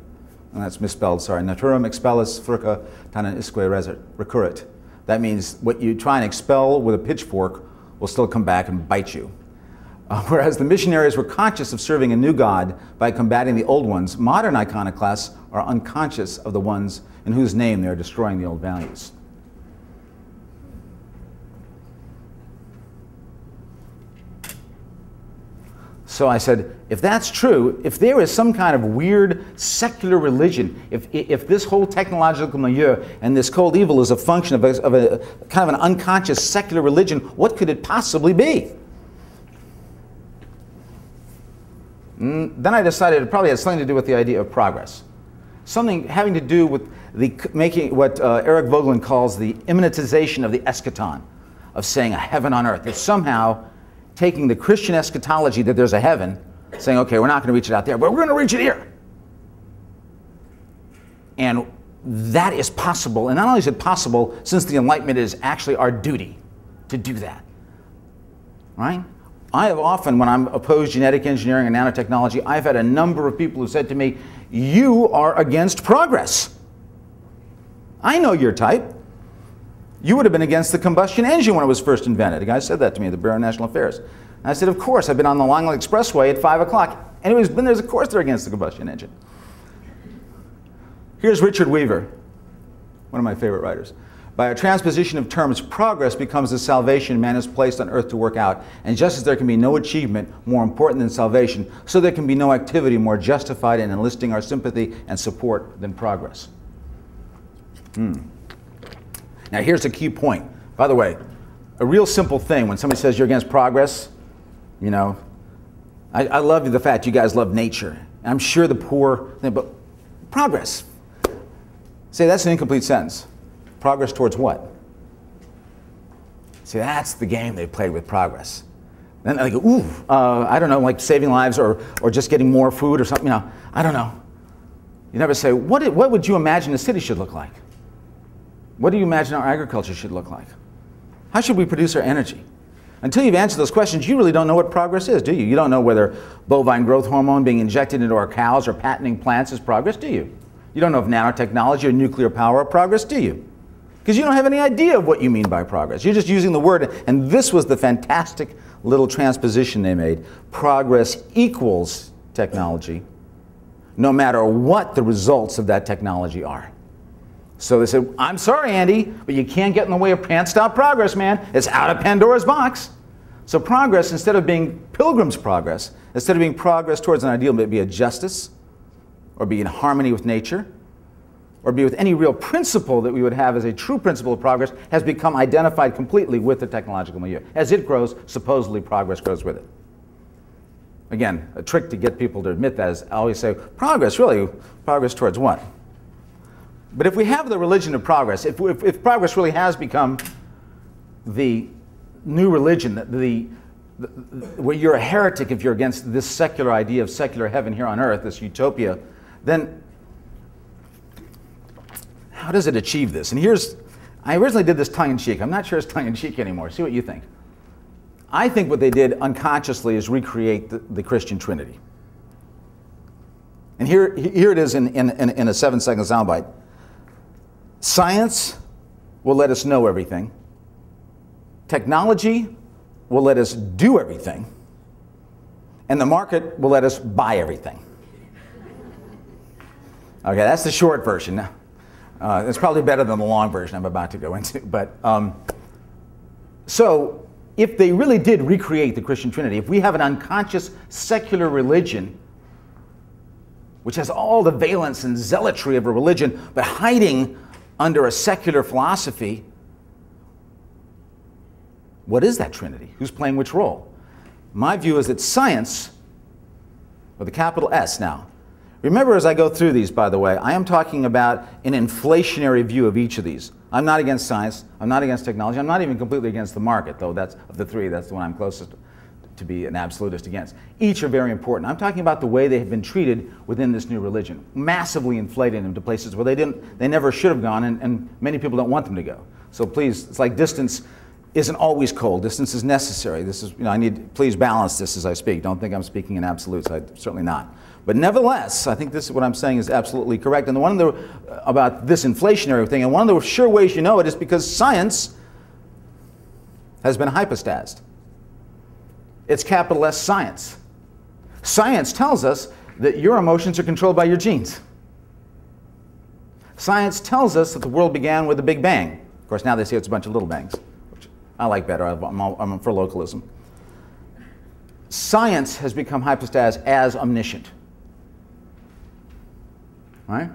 And that's misspelled, sorry. Naturam expellis furca tana isque recurrit. That means what you try and expel with a pitchfork will still come back and bite you. Whereas the missionaries were conscious of serving a new God by combating the old ones, modern iconoclasts are unconscious of the ones in whose name they are destroying the old values. So I said, if that's true, if there is some kind of weird secular religion, if this whole technological milieu and this cold evil is a function of a kind of an unconscious secular religion, what could it possibly be? Then I decided it probably had something to do with the idea of progress. Something having to do with making what Eric Voegelin calls the immanentization of the eschaton, of saying a heaven on earth. It's somehow taking the Christian eschatology that there's a heaven, saying, okay, we're not going to reach it out there, but we're going to reach it here. And that is possible. And not only is it possible, since the Enlightenment is actually our duty to do that. Right? I have often, when I'm opposed genetic engineering and nanotechnology, I've had a number of people who said to me, you are against progress. I know your type. You would have been against the combustion engine when it was first invented. A guy said that to me at the Bureau of National Affairs. And I said, of course, I've been on the Long Island Expressway at 5 o'clock. Anybody's been there, of course they're against the combustion engine. Here's Richard Weaver, one of my favorite writers. By a transposition of terms, progress becomes the salvation man is placed on earth to work out. And just as there can be no achievement more important than salvation, so there can be no activity more justified in enlisting our sympathy and support than progress. Now here's a key point. By the way, a real simple thing when somebody says you're against progress, you know, I love the fact you guys love nature. I'm sure the poor, but progress. Say that's an incomplete sentence. Progress towards what? See, that's the game they played with progress. Then they go, ooh, I don't know, like saving lives or just getting more food or something, you know, I don't know. You never say, what would you imagine a city should look like? What do you imagine our agriculture should look like? How should we produce our energy? Until you've answered those questions, you really don't know what progress is, do you? You don't know whether bovine growth hormone being injected into our cows or patenting plants is progress, do you? You don't know if nanotechnology or nuclear power are progress, do you? Because you don't have any idea of what you mean by progress. You're just using the word, and this was the fantastic little transposition they made. Progress equals technology, no matter what the results of that technology are. So they said, I'm sorry, Andy, but you can't get in the way of can't stop progress, man. It's out of Pandora's box. So progress, instead of being Pilgrim's progress, instead of being progress towards an ideal, may be a justice, or be in harmony with nature, or be with any real principle that we would have as a true principle of progress, has become identified completely with the technological milieu. As it grows, supposedly progress grows with it. Again, a trick to get people to admit that is I always say, progress, really, progress towards what? But if we have the religion of progress, if progress really has become the new religion, where you're a heretic if you're against this secular idea of secular heaven here on earth, this utopia, then how does it achieve this? And I originally did this tongue-in-cheek. I'm not sure it's tongue-in-cheek anymore. See what you think. I think what they did unconsciously is recreate the Christian Trinity. And here it is in a 7-second soundbite. Science will let us know everything. Technology will let us do everything. And the market will let us buy everything. Okay, that's the short version. It's probably better than the long version I'm about to go into. But so if they really did recreate the Christian Trinity, if we have an unconscious secular religion which has all the valence and zealotry of a religion, but hiding under a secular philosophy, what is that Trinity? Who's playing which role? My view is that science with a capital S now. Remember, as I go through these, by the way, I am talking about an inflationary view of each of these. I'm not against science. I'm not against technology. I'm not even completely against the market, though that's, of the three, that's the one I'm closest to be an absolutist against. Each are very important. I'm talking about the way they have been treated within this new religion, massively inflating them to places where they never should have gone, and many people don't want them to go. So please, it's like distance isn't always cold. Distance is necessary. This is, please balance this as I speak. Don't think I'm speaking in absolutes. I'm certainly not. But nevertheless, I think this is what I'm saying is absolutely correct. And one of the, about this inflationary thing, and one of the sure ways you know it is because science has been hypostased. It's capital S science. Science tells us that your emotions are controlled by your genes. Science tells us that the world began with a Big Bang. Of course, now they say it's a bunch of little bangs, which I like better. I'm for localism. Science has become hypostased as omniscient. Right?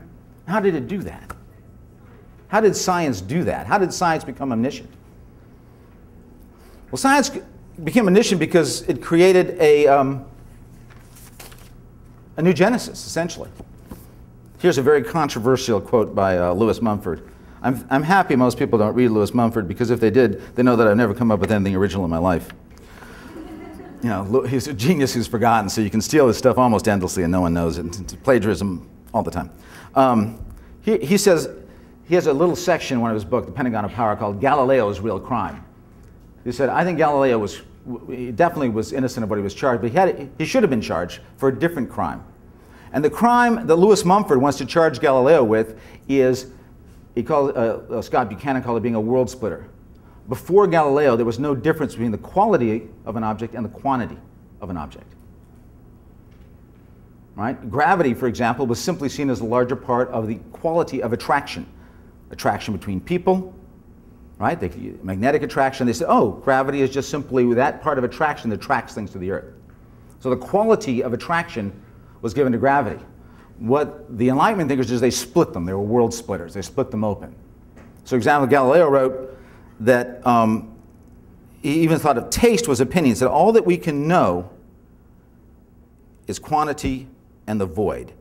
How did it do that? How did science do that? How did science become omniscient? Well, science became omniscient because it created a new genesis, essentially. Here's a very controversial quote by Lewis Mumford. I'm happy most people don't read Lewis Mumford, because if they did, they know that I've never come up with anything original in my life. He's a genius who's forgotten, so you can steal his stuff almost endlessly and no one knows it. It's plagiarism all the time. He says, he has a little section in one of his books, The Pentagon of Power, called Galileo's Real Crime. He said, I think Galileo he definitely was innocent of what he was charged, but he should have been charged for a different crime. And the crime that Lewis Mumford wants to charge Galileo with is, Scott Buchanan called it being a world splitter. Before Galileo, there was no difference between the quality of an object and the quantity of an object. Right? Gravity, for example, was simply seen as a larger part of the quality of attraction. Attraction between people, right? Magnetic attraction. They said, oh, gravity is just simply that part of attraction that attracts things to the Earth. So the quality of attraction was given to gravity. What the Enlightenment thinkers did is they split them. They were world splitters. They split them open. So, for example, Galileo wrote that he even thought of taste was opinion. He said, all that we can know is quantity and the void.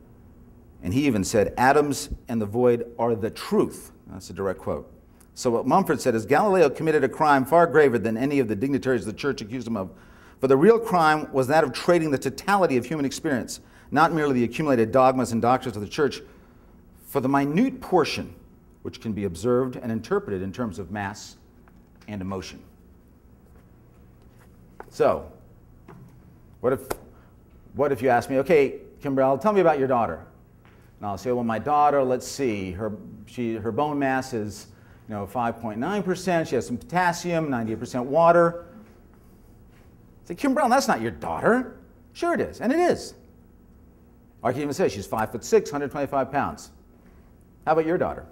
And he even said, atoms and the void are the truth. That's a direct quote. So what Mumford said is, Galileo committed a crime far graver than any of the dignitaries of the church accused him of. For the real crime was that of trading the totality of human experience, not merely the accumulated dogmas and doctrines of the church, for the minute portion which can be observed and interpreted in terms of mass and emotion. So, what if you ask me, okay, Kimbrell, tell me about your daughter? And I'll say, well, my daughter, let's see, her bone mass is 5.9%, she has some potassium, 98% water. I say, Kimbrell, that's not your daughter. Sure it is, and it is. Or I can even say she's 5'6", 125 pounds. How about your daughter?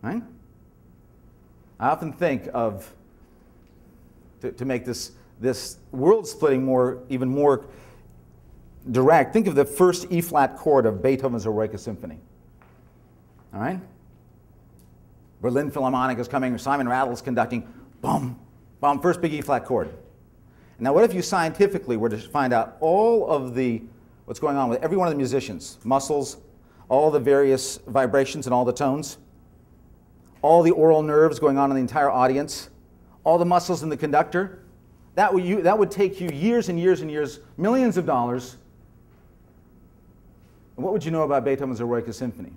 Right? I often think of, to make this world splitting even more direct, think of the first E-flat chord of Beethoven's Eroica Symphony. All right? Berlin Philharmonic is coming, Simon Rattle's conducting, boom, boom, first big E-flat chord. Now what if you scientifically were to find out all of what's going on with every one of the musicians, muscles, all the various vibrations and all the tones, all the aural nerves going on in the entire audience, all the muscles in the conductor? That would take you years and years and years, millions of dollars. And what would you know about Beethoven's Eroica Symphony?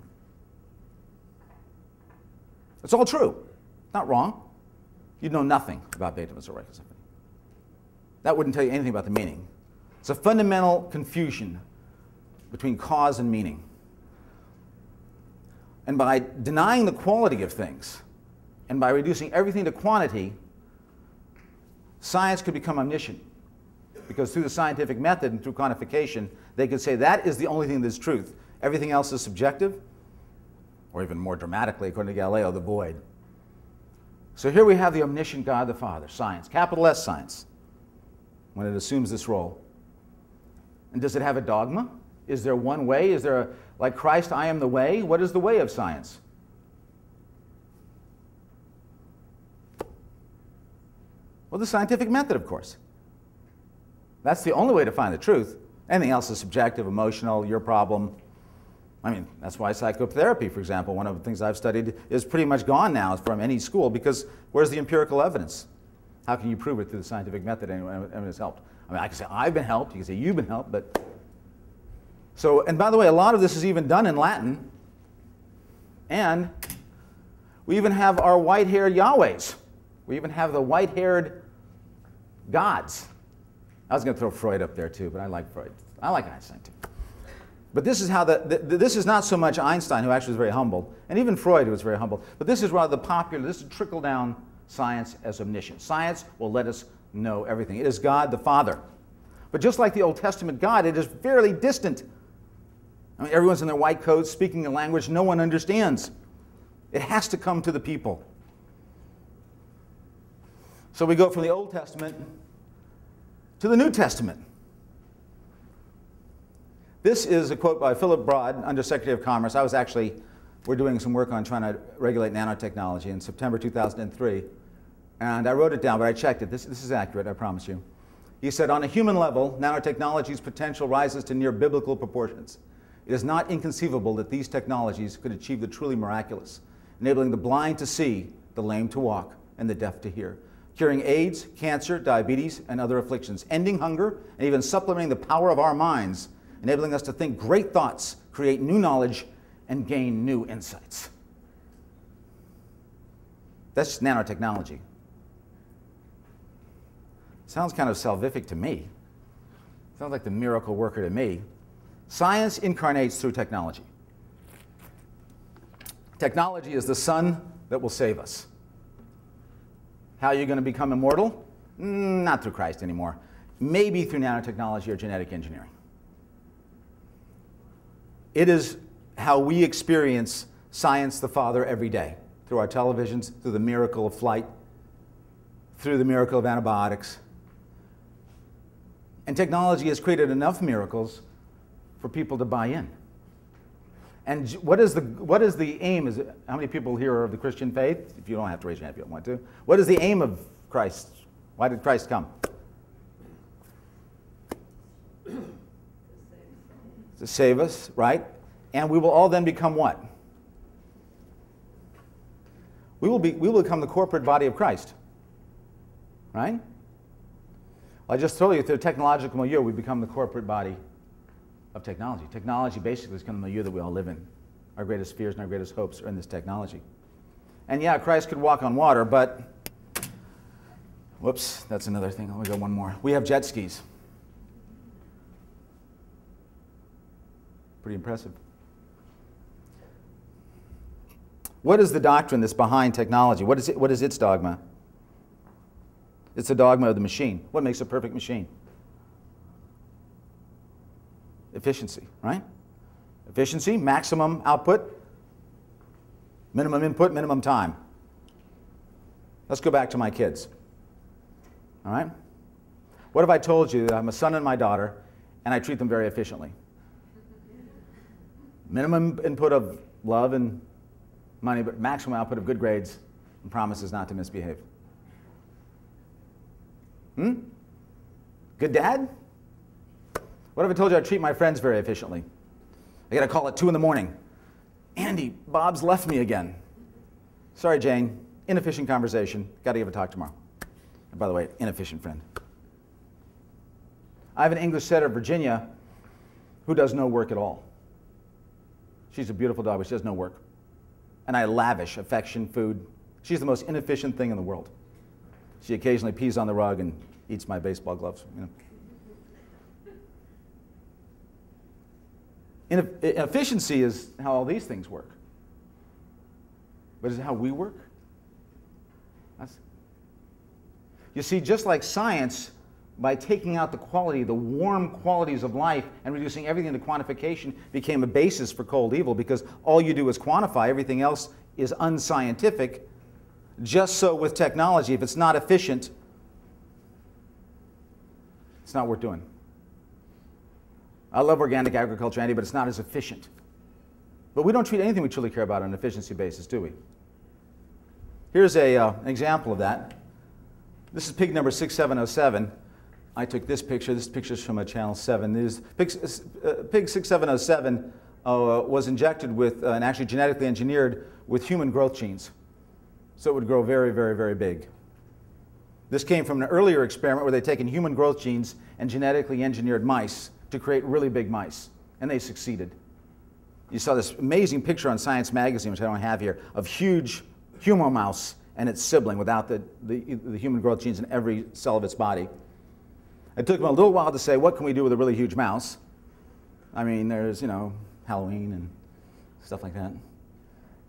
It's all true. Not wrong. You'd know nothing about Beethoven's Eroica Symphony. That wouldn't tell you anything about the meaning. It's a fundamental confusion between cause and meaning. And by denying the quality of things, and by reducing everything to quantity, science could become omniscient. Because through the scientific method and through quantification, they could say that is the only thing that's truth. Everything else is subjective, or even more dramatically, according to Galileo, the void. So here we have the omniscient God the Father, science, capital S science, when it assumes this role. And does it have a dogma? Is there one way? Is there like Christ, I am the way? What is the way of science? Well, the scientific method, of course. That's the only way to find the truth. Anything else is subjective, emotional, your problem. I mean, that's why psychotherapy, for example, one of the things I've studied, is pretty much gone now from any school, because where's the empirical evidence? How can you prove it through the scientific method anyone has helped? I mean, I can say I've been helped, you can say you've been helped, but... So, and by the way, a lot of this is even done in Latin, and we even have our white-haired Yahwehs. We even have the white-haired gods. I was going to throw Freud up there too, but I like Freud. I like Einstein too. But this is how this is not so much Einstein, who actually was very humble, and even Freud, who was very humble, but this is rather the popular, this is trickle-down science as omniscient. Science will let us know everything. It is God the Father. But just like the Old Testament God, it is fairly distant. I mean, everyone's in their white coats speaking a language no one understands. It has to come to the people. So we go from the Old Testament to the New Testament. This is a quote by Philip Broad, Undersecretary of Commerce. We're doing some work on trying to regulate nanotechnology in September 2003. And I wrote it down, but I checked it. This is accurate, I promise you. He said, on a human level, nanotechnology's potential rises to near biblical proportions. It is not inconceivable that these technologies could achieve the truly miraculous, enabling the blind to see, the lame to walk, and the deaf to hear, curing AIDS, cancer, diabetes, and other afflictions, ending hunger, and even supplementing the power of our minds, enabling us to think great thoughts, create new knowledge, and gain new insights. That's nanotechnology. Sounds kind of salvific to me. Sounds like the miracle worker to me. Science incarnates through technology. Technology is the sun that will save us. How are you going to become immortal? Not through Christ anymore. Maybe through nanotechnology or genetic engineering. It is how we experience science the Father every day, through our televisions, through the miracle of flight, through the miracle of antibiotics. And technology has created enough miracles for people to buy in. And what is the aim? How many people here are of the Christian faith? If you don't have to raise your hand if you don't want to. What is the aim of Christ? Why did Christ come? To save us, right? And we will all then become what? We will become the corporate body of Christ, right? I just told you, through the technological milieu, we become the corporate body of technology. Technology basically is kind of the milieu that we all live in. Our greatest fears and our greatest hopes are in this technology. And yeah, Christ could walk on water, but, whoops, that's another thing. Let me go one more. We have jet skis. Pretty impressive. What is the doctrine that's behind technology? What is its dogma? It's the dogma of the machine. What makes a perfect machine? Efficiency, right? Efficiency, maximum output, minimum input, minimum time. Let's go back to my kids. All right? What if I told you that I'm a son and my daughter, and I treat them very efficiently? Minimum input of love and money, but maximum output of good grades and promises not to misbehave. Good dad? What if I told you I treat my friends very efficiently? I get a call at 2 in the morning. Andy, Bob's left me again. Sorry, Jane. Inefficient conversation. Got to give a talk tomorrow. And by the way, inefficient friend. I have an English setter, Virginia, who does no work at all. She's a beautiful dog, but she does no work. And I lavish affection, food. She's the most inefficient thing in the world. She occasionally pees on the rug and eats my baseball gloves. Efficiency is how all these things work. But is it how we work? You see, just like science, by taking out the quality, the warm qualities of life and reducing everything to quantification became a basis for cold evil, because all you do is quantify, everything else is unscientific. Just so with technology, if it's not efficient, it's not worth doing. I love organic agriculture, Andy, but it's not as efficient. But we don't treat anything we truly care about on an efficiency basis, do we? Here's an example of that. This is pig number 6707. I took this picture. This picture's from Channel 7. Pig 6707 was injected with, and actually genetically engineered with human growth genes. So it would grow very, very, very big. This came from an earlier experiment where they'd taken human growth genes and genetically engineered mice to create really big mice, and they succeeded. You saw this amazing picture on Science Magazine, which I don't have here, of huge human mouse and its sibling without the human growth genes in every cell of its body. It took them a little while to say, what can we do with a really huge mouse? I mean, there's, you know, Halloween and stuff like that.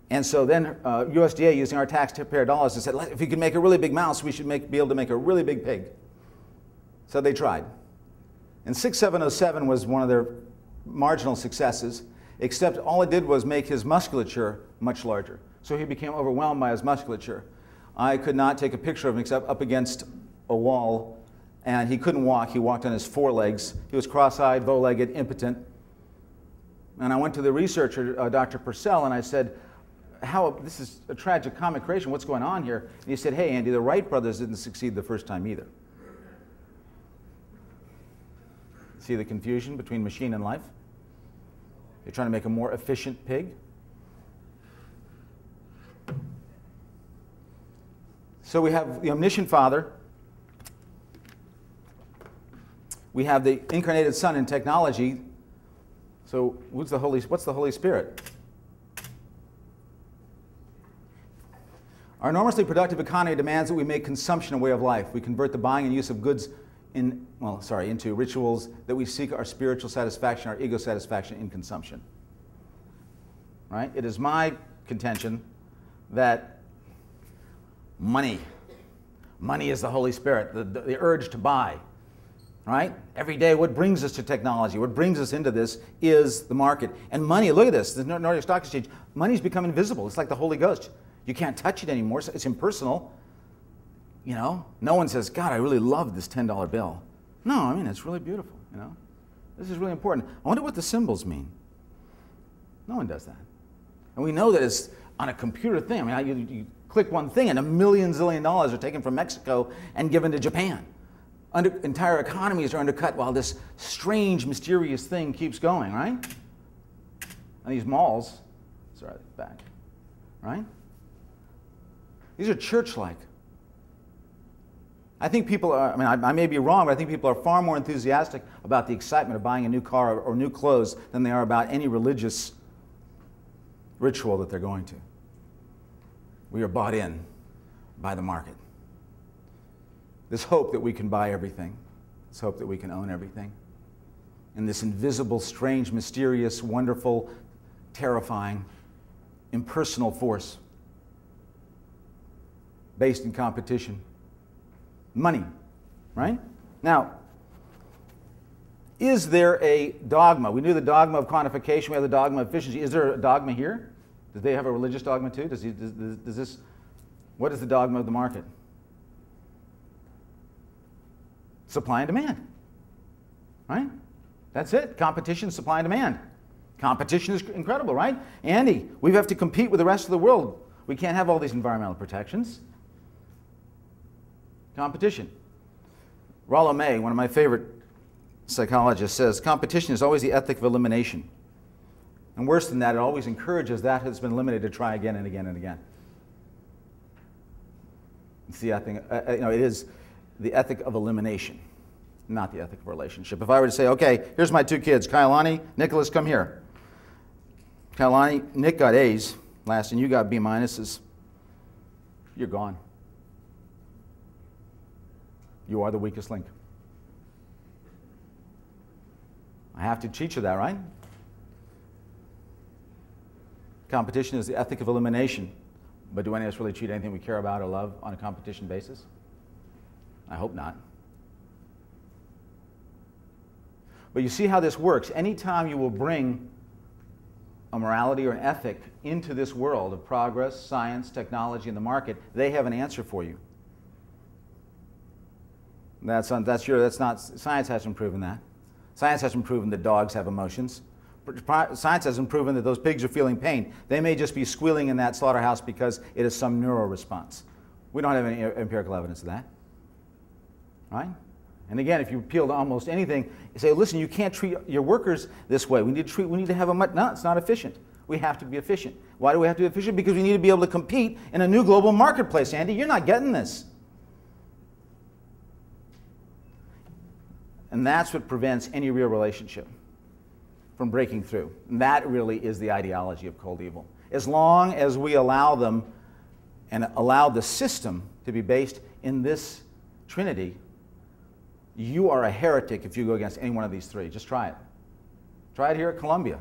And so then USDA, using our taxpayer dollars, said, if we can make a really big mouse, we should be able to make a really big pig. So they tried. And 6707 was one of their marginal successes, except all it did was make his musculature much larger. So he became overwhelmed by his musculature. I could not take a picture of him except up against a wall, and he couldn't walk. He walked on his forelegs. He was cross-eyed, bow-legged, impotent. And I went to the researcher, Dr. Purcell, and I said, this is a tragic comic creation, what's going on here? And he said, hey, Andy, the Wright brothers didn't succeed the first time either. See the confusion between machine and life? They're trying to make a more efficient pig. So we have the omniscient Father. We have the incarnated Son in technology. So what's the Holy Spirit? Our enormously productive economy demands that we make consumption a way of life. We convert the buying and use of goods into rituals that we seek our spiritual satisfaction, our ego satisfaction in consumption. Right? It is my contention that money is the Holy Spirit, the urge to buy. Right? Every day, what brings us to technology, what brings us into this is the market. And money, look at this, the Nordic Stock Exchange, money's become invisible. It's like the Holy Ghost. You can't touch it anymore. It's impersonal. You know, no one says, God, I really love this $10 bill. No, I mean, it's really beautiful, you know. This is really important. I wonder what the symbols mean. No one does that. And we know that it's on a computer thing. I mean, you click one thing and $1 million zillion are taken from Mexico and given to Japan. Entire economies are undercut while this strange, mysterious thing keeps going, right? And these malls, sorry, back, right? These are church-like. I think people are, I mean, I may be wrong, but I think people are far more enthusiastic about the excitement of buying a new car or new clothes than they are about any religious ritual that they're going to. We are bought in by the market. This hope that we can buy everything, this hope that we can own everything, and this invisible, strange, mysterious, wonderful, terrifying, impersonal force based in competition. Money, right? Now, is there a dogma? We knew the dogma of quantification, we have the dogma of efficiency. Is there a dogma here? Do they have a religious dogma too? What is the dogma of the market? Supply and demand, right? That's it, competition, supply and demand. Competition is incredible, right? Andy, we have to compete with the rest of the world. We can't have all these environmental protections. Competition. Rollo May, one of my favorite psychologists, says competition is always the ethic of elimination. And worse than that, it always encourages that has been eliminated to try again and again and again. It's the ethic, it is the ethic of elimination, not the ethic of relationship. If I were to say, okay, here's my two kids, Kailani, Nicholas, come here. Kailani, Nick got A's last and you got B minuses. You're gone. You are the weakest link. I have to teach you that, right? Competition is the ethic of elimination. But do any of us really treat anything we care about or love on a competition basis? I hope not. But you see how this works. Anytime you will bring a morality or an ethic into this world of progress, science, technology, and the market, they have an answer for you. Science hasn't proven that. Science hasn't proven that dogs have emotions. Science hasn't proven that those pigs are feeling pain. They may just be squealing in that slaughterhouse because it is some neural response. We don't have any empirical evidence of that. Right? And again, if you appeal to almost anything, you say, listen, you can't treat your workers this way. We need to have a no, it's not efficient. We have to be efficient. Why do we have to be efficient? Because we need to be able to compete in a new global marketplace, Andy. You're not getting this. And that's what prevents any real relationship from breaking through. And that really is the ideology of cold evil. As long as we allow them and allow the system to be based in this trinity, you are a heretic if you go against any one of these three. Just try it. Try it here at Columbia.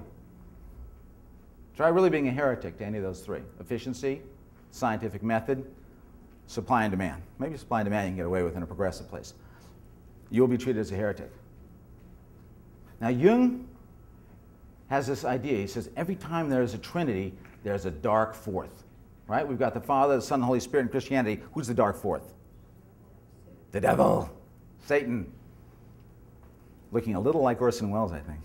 Try really being a heretic to any of those three. Efficiency, scientific method, supply and demand. Maybe supply and demand you can get away with in a progressive place. You will be treated as a heretic. Now Jung has this idea. He says every time there is a trinity, there's a dark fourth. Right? We've got the Father, the Son, the Holy Spirit in Christianity. Who's the dark fourth? The devil. Satan. Looking a little like Orson Welles, I think.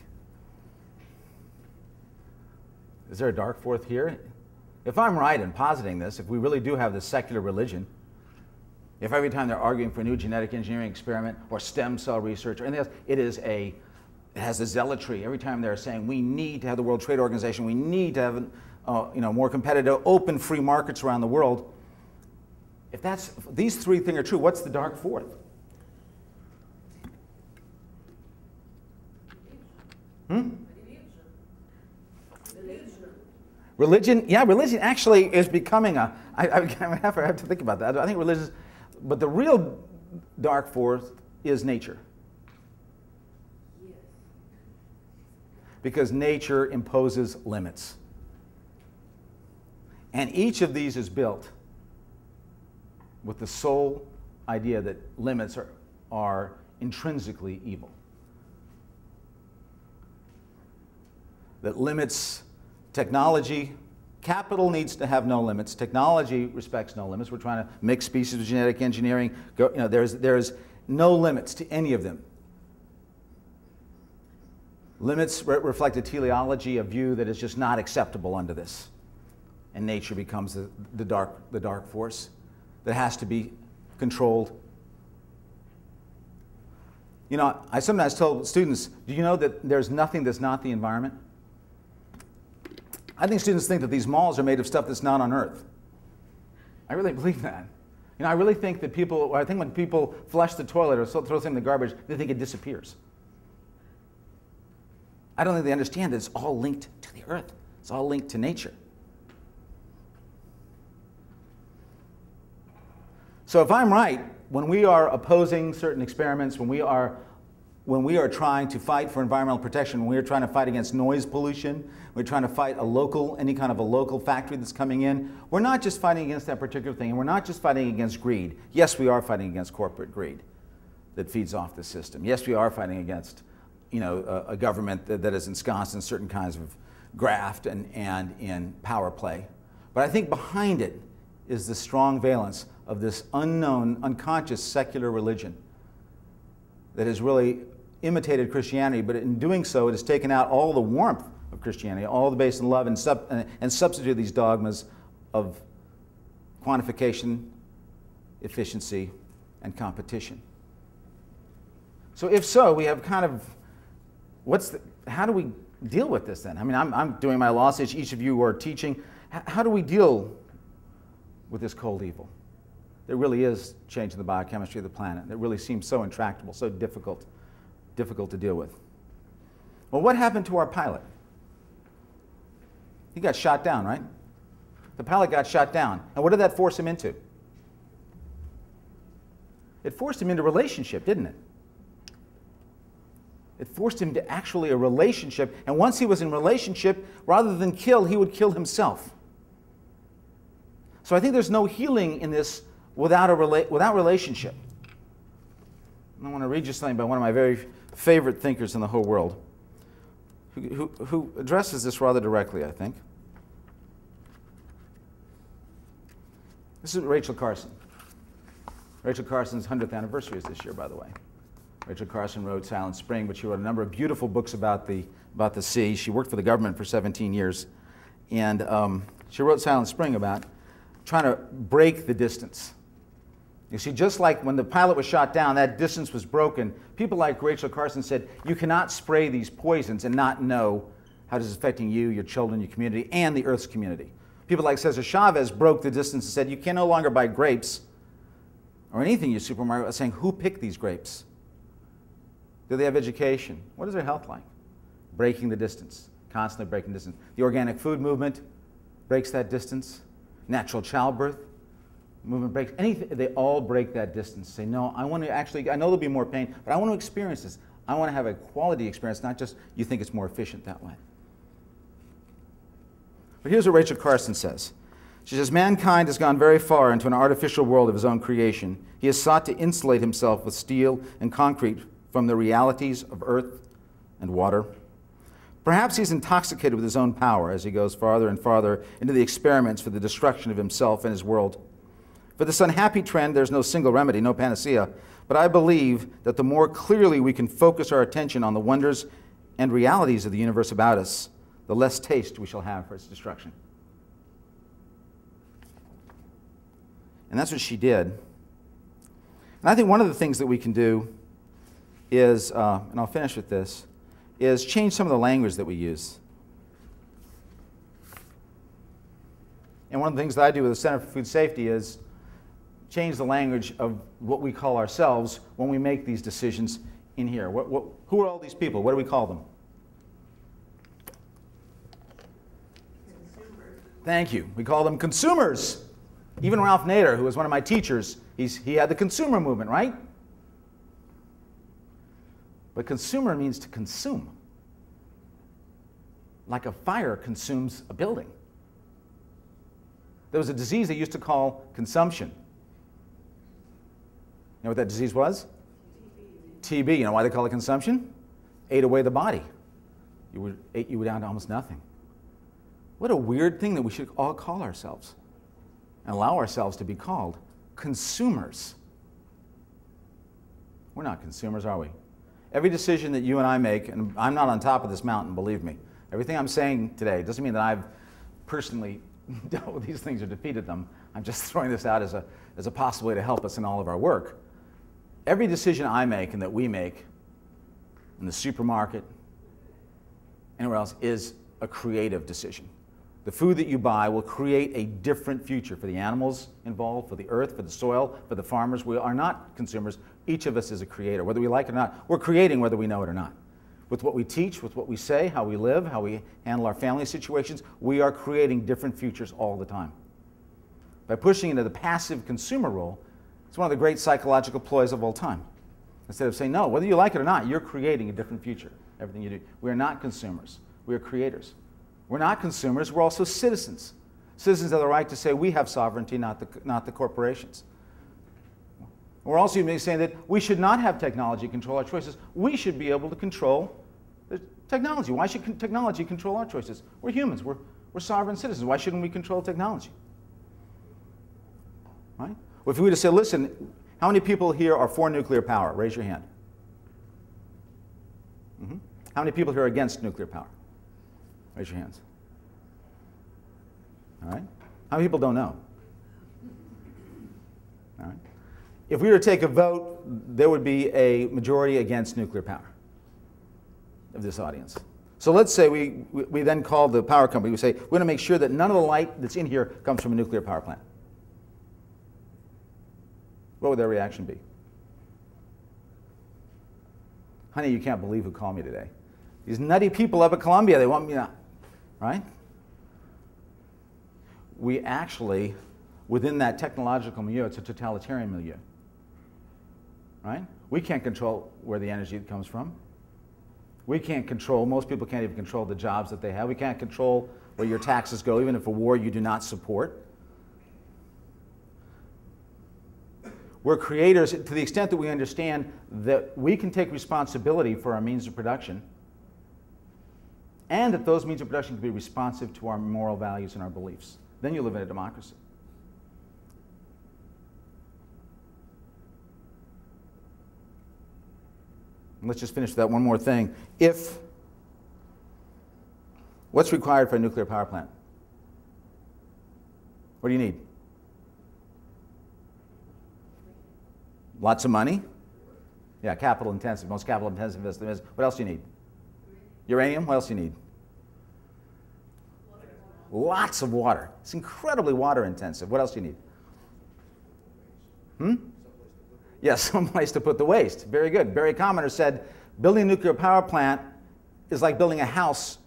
Is there a dark fourth here? If I'm right in positing this, if we really do have this secular religion, if every time they're arguing for a new genetic engineering experiment or stem cell research or anything else, it has a zealotry. Every time they're saying we need to have the World Trade Organization, we need to have more competitive, open, free markets around the world. If these three things are true, what's the dark fourth? Religion, yeah, religion actually is becoming I have to think about that. I think religion, but the real dark fourth is nature. Because nature imposes limits. And each of these is built with the sole idea that limits are intrinsically evil. That limits technology, capital needs to have no limits. Technology respects no limits. We're trying to mix species with genetic engineering. There's no limits to any of them. Limits reflect a teleology, a view that is just not acceptable under this. And nature becomes the dark force that has to be controlled. You know, I sometimes tell students, do you know that there's nothing that's not the environment? I think students think that these malls are made of stuff that's not on Earth. I really believe that. You know, I really think that when people flush the toilet or throw something in the garbage, they think it disappears. I don't think they understand that it's all linked to the Earth. It's all linked to nature. So if I'm right, when we are opposing certain experiments, when we are trying to fight for environmental protection, when we're trying to fight against noise pollution, we're trying to fight any kind of a local factory that's coming in, we're not just fighting against that particular thing, and we're not just fighting against greed. Yes, we are fighting against corporate greed that feeds off the system. Yes, we are fighting against a government that is ensconced in certain kinds of graft and in power play. But I think behind it is the strong valence of this unknown, unconscious secular religion that has really imitated Christianity, but in doing so, it has taken out all the warmth of Christianity, all the base in love, and substituted these dogmas of quantification, efficiency, and competition. So if so, we have kind of, how do we deal with this then? I mean, I'm doing my law, so each of you are teaching. How do we deal with this cold evil? There really is changing the biochemistry of the planet. It really seems so intractable, so difficult to deal with. Well, what happened to our pilot? He got shot down, right? The pilot got shot down. And what did that force him into? It forced him into relationship, didn't it? It forced him to actually a relationship. And once he was in relationship, rather than kill, he would kill himself. So I think there's no healing in this without relationship. I want to read you something by one of my very favorite thinkers in the whole world, who addresses this rather directly, I think. This is Rachel Carson. Rachel Carson's 100th anniversary is this year, by the way. Rachel Carson wrote Silent Spring, but she wrote a number of beautiful books about the sea. She worked for the government for 17 years. And she wrote Silent Spring about trying to break the distance. You see, just like when the pilot was shot down, that distance was broken. People like Rachel Carson said, you cannot spray these poisons and not know how this is affecting you, your children, your community, and the Earth's community. People like Cesar Chavez broke the distance and said, you can no longer buy grapes or anything in your supermarket without saying, who picked these grapes? Do they have education? What is their health like? Breaking the distance, constantly breaking distance. The organic food movement breaks that distance. Natural childbirth movement breaks anything. They all break that distance. Say, no, I want to actually, I know there'll be more pain, but I want to experience this. I want to have a quality experience, not just you think it's more efficient that way. But here's what Rachel Carson says. She says, mankind has gone very far into an artificial world of his own creation. He has sought to insulate himself with steel and concrete from the realities of earth and water. Perhaps he's intoxicated with his own power as he goes farther and farther into the experiments for the destruction of himself and his world. For this unhappy trend, there's no single remedy, no panacea, but I believe that the more clearly we can focus our attention on the wonders and realities of the universe about us, the less taste we shall have for its destruction. And that's what she did. And I think one of the things that we can do is, and I'll finish with this, is change some of the language that we use. And one of the things that I do with the Center for Food Safety is change the language of what we call ourselves when we make these decisions in here. Who are all these people? What do we call them? Thank you. We call them consumers. Even Ralph Nader, who was one of my teachers, he had the consumer movement, right? But consumer means to consume. Like a fire consumes a building. There was a disease they used to call consumption. You know what that disease was? TB. You know why they call it consumption? Ate away the body. Ate you down to almost nothing. What a weird thing that we should all call ourselves and allow ourselves to be called consumers. We're not consumers, are we? Every decision that you and I make, and I'm not on top of this mountain, believe me. Everything I'm saying today doesn't mean that I've personally dealt with these things or defeated them. I'm just throwing this out as a possible way to help us in all of our work. Every decision I make and that we make in the supermarket, anywhere else, is a creative decision. The food that you buy will create a different future for the animals involved, for the earth, for the soil, for the farmers. We are not consumers. Each of us is a creator. Whether we like it or not, we're creating whether we know it or not. With what we teach, with what we say, how we live, how we handle our family situations, we are creating different futures all the time. By pushing into the passive consumer role, it's one of the great psychological ploys of all time. Instead of saying, no, whether you like it or not, you're creating a different future, everything you do. We are not consumers. We are creators. We're not consumers, we're also citizens. Citizens have the right to say we have sovereignty, not the corporations. We're also even saying that we should not have technology control our choices. We should be able to control the technology. Why should technology control our choices? We're humans, we're sovereign citizens. Why shouldn't we control technology? Right? Well, if we were to say, listen, how many people here are for nuclear power? Raise your hand. How many people here are against nuclear power? Raise your hands. All right? How many people don't know? All right? If we were to take a vote, there would be a majority against nuclear power of this audience. So let's say we then call the power company. We say, we're going to make sure that none of the light that's in here comes from a nuclear power plant. What would their reaction be? Honey, you can't believe who called me today. These nutty people up at Columbia, they want me to, right? We actually, within that technological milieu, it's a totalitarian milieu, right? We can't control where the energy comes from. We can't control, most people can't even control the jobs that they have. We can't control where your taxes go, even if a war you do not support. We're creators to the extent that we understand that we can take responsibility for our means of production, and that those means of production can be responsive to our moral values and our beliefs. Then you live in a democracy. And let's just finish with that one more thing. What's required for a nuclear power plant? What do you need? Lots of money. Yeah, capital intensive, most capital intensive investment is. What else do you need? Uranium, what else do you need? Lots of water. It's incredibly water intensive. What else do you need? Yes, someplace to put the waste. Very good. Barry Commoner said, building a nuclear power plant is like building a house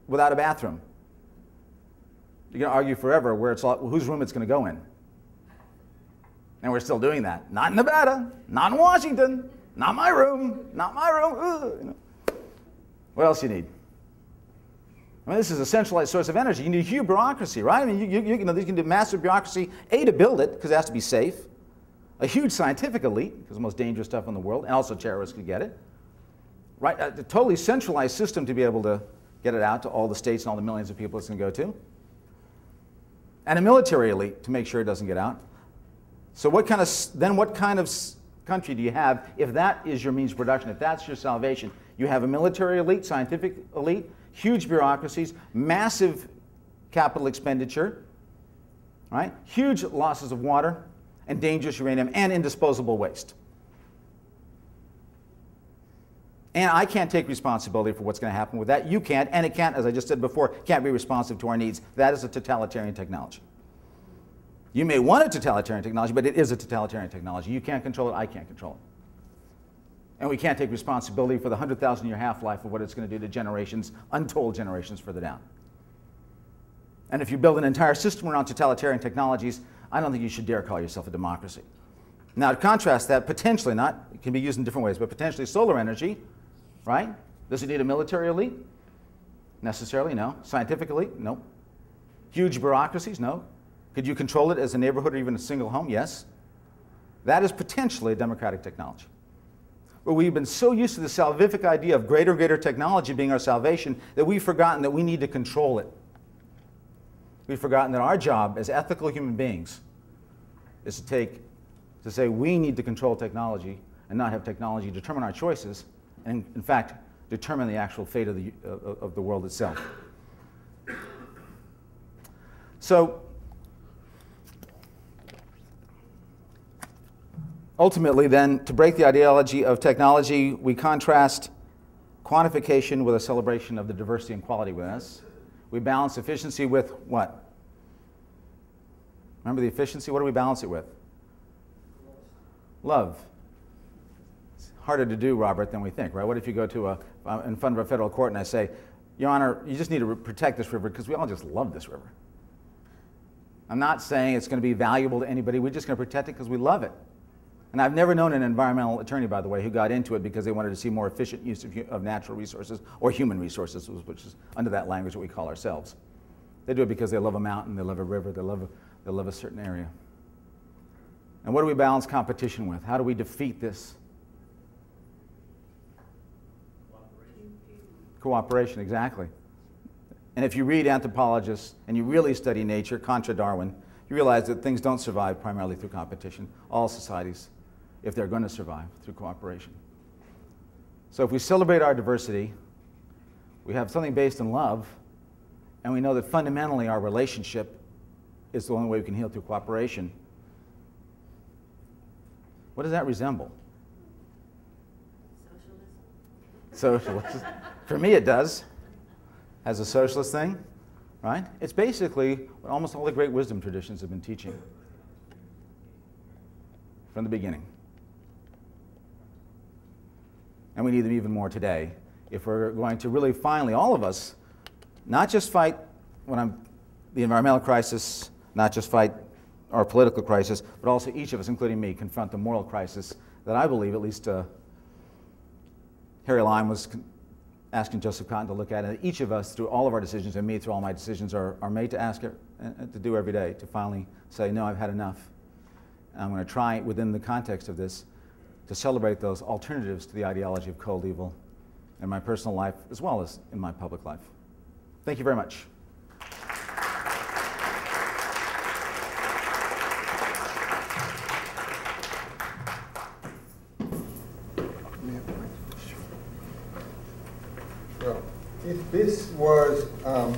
without a bathroom. You can argue forever where it's all, whose room it's going to go in. And we're still doing that. Not in Nevada, not in Washington, not my room, not my room. Ugh, you know. What else do you need? I mean, this is a centralized source of energy. You need a huge bureaucracy, right? I mean, you can do massive bureaucally, A, to build it, because it has to be safe. A huge scientific elite, because the most dangerous stuff in the world, and also terrorists could get it. Right? A totally centralized system to be able to get it out to all the states and all the millions of people it's going to go to. And a military elite to make sure it doesn't get out. So what kind of country do you have if that is your means of production, if that's your salvation? You have a military elite, scientific elite, huge bureaucracies, massive capital expenditure, right? Huge losses of water and dangerous uranium and indisposable waste. And I can't take responsibility for what's going to happen with that. You can't, and it can't, as I just said before, can't be responsive to our needs. That is a totalitarian technology. You may want a totalitarian technology, but it is a totalitarian technology. You can't control it, I can't control it. And we can't take responsibility for the 100,000-year half-life of what it's going to do to generations, untold generations further down. And if you build an entire system around totalitarian technologies, I don't think you should dare call yourself a democracy. Now, to contrast that, potentially not, it can be used in different ways, but potentially solar energy, right? Does it need a military elite? Necessarily, no. Scientific elite? No. Huge bureaucracies? No. Could you control it as a neighborhood or even a single home? Yes. That is potentially a democratic technology. But we've been so used to the salvific idea of greater and greater technology being our salvation that we've forgotten that we need to control it. We've forgotten that our job as ethical human beings is to say we need to control technology and not have technology determine our choices and, in fact, determine the actual fate of the world itself. So, ultimately, then, to break the ideology of technology, we contrast quantification with a celebration of the diversity and quality within us. We balance efficiency with what? Remember the efficiency? What do we balance it with? Love. It's harder to do, Robert, than we think, right? What if you go to in front of a federal court and I say, Your Honor, you just need to protect this river because we all just love this river. I'm not saying it's going to be valuable to anybody. We're just going to protect it because we love it. And I've never known an environmental attorney, by the way, who got into it because they wanted to see more efficient use of natural resources or human resources, which is under that language what we call ourselves. They do it because they love a mountain, they love a river, they love a certain area. And what do we balance competition with? How do we defeat this? Cooperation, exactly. And if you read anthropologists and you really study nature, contra Darwin, you realize that things don't survive primarily through competition. All societies, if they're going to survive, through cooperation. So if we celebrate our diversity, we have something based in love, and we know that fundamentally our relationship is the only way we can heal through cooperation. What does that resemble? Socialism. For me it does. As a socialist thing, right? It's basically what almost all the great wisdom traditions have been teaching from the beginning. And we need them even more today if we're going to really finally, all of us, not just fight the environmental crisis, not just fight our political crisis, but also each of us, including me, confront the moral crisis that I believe at least Harry Lime was asking Joseph Cotton to look at, and each of us, through all of our decisions, and me through all my decisions, are made to ask to do every day, to finally say, no, I've had enough. And I'm going to try, within the context of this, to celebrate those alternatives to the ideology of cold evil in my personal life, as well as in my public life. Thank you very much. Well, if this was a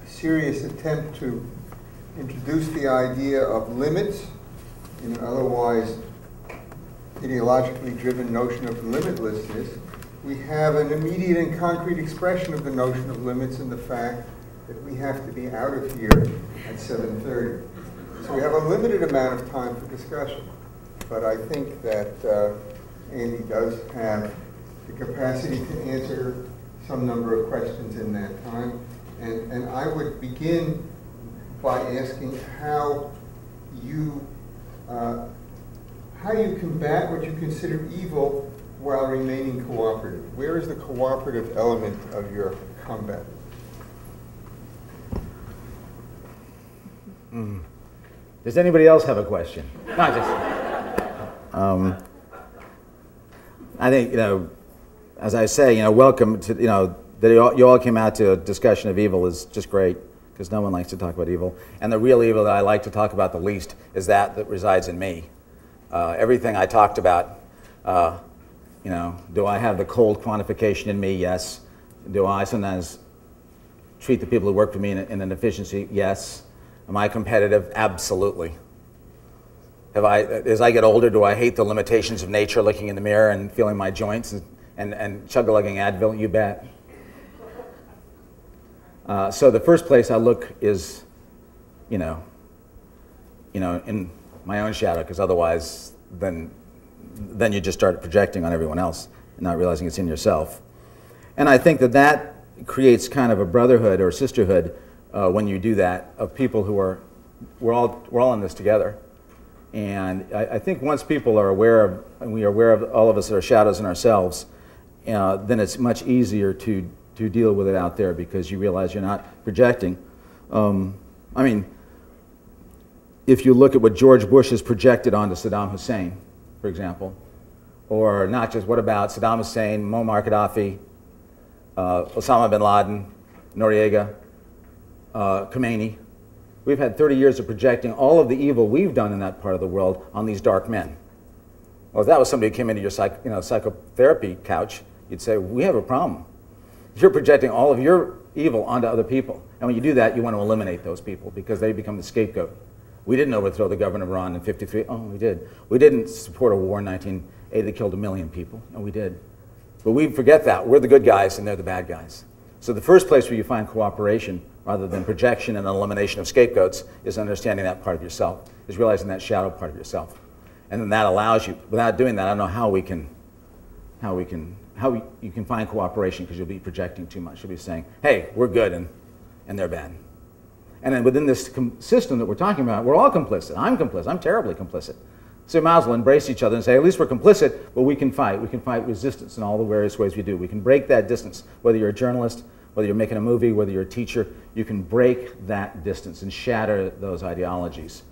serious attempt to introduce the idea of limits in an otherwise ideologically driven notion of limitlessness, we have an immediate and concrete expression of the notion of limits in the fact that we have to be out of here at 7:30. So we have a limited amount of time for discussion. But I think that Andy does have the capacity to answer some number of questions in that time. And I would begin by asking how you combat what you consider evil while remaining cooperative. Where is the cooperative element of your combat? Does anybody else have a question? Not just. I think, as I say, welcome to, that you all came out to a discussion of evil is just great, because no one likes to talk about evil. And the real evil that I like to talk about the least is that resides in me. Everything I talked about, do I have the cold quantification in me? Yes. Do I sometimes treat the people who work for me in an efficiency? Yes. Am I competitive? Absolutely. As I get older, do I hate the limitations of nature, looking in the mirror and feeling my joints and chug-a-lugging Advil? You bet. So the first place I look is, in my own shadow, because otherwise, then you just start projecting on everyone else and not realizing it's in yourself. And I think that creates kind of a brotherhood or sisterhood when you do that, of people who we're all in this together. And I think once people are aware of, and we are aware of all of us that are shadows in ourselves, then it's much easier to deal with it out there, because you realize you're not projecting. I mean, if you look at what George Bush has projected onto Saddam Hussein, for example, or not just, what about Saddam Hussein, Muammar Gaddafi, Osama bin Laden, Noriega, Khomeini. We've had 30 years of projecting all of the evil we've done in that part of the world on these dark men. Well, if that was somebody who came into your psychotherapy couch, you'd say, we have a problem. You're projecting all of your evil onto other people. And when you do that, you want to eliminate those people, because they become the scapegoat. We didn't overthrow the government of Iran in '53. Oh, we did. We didn't support a war in 1980 that killed 1 million people. And we did. But we forget that. We're the good guys and they're the bad guys. So the first place where you find cooperation, rather than projection and elimination of scapegoats, is understanding that part of yourself, is realizing that shadow part of yourself. And then that allows you, without doing that, I don't know how you can find cooperation, because you'll be projecting too much. You'll be saying, hey, we're good and they're bad. And then within this system that we're talking about, we're all complicit. I'm complicit. I'm terribly complicit. So we might as well embrace each other and say, at least we're complicit, but we can fight. We can fight resistance in all the various ways we do. We can break that distance. Whether you're a journalist, whether you're making a movie, whether you're a teacher, you can break that distance and shatter those ideologies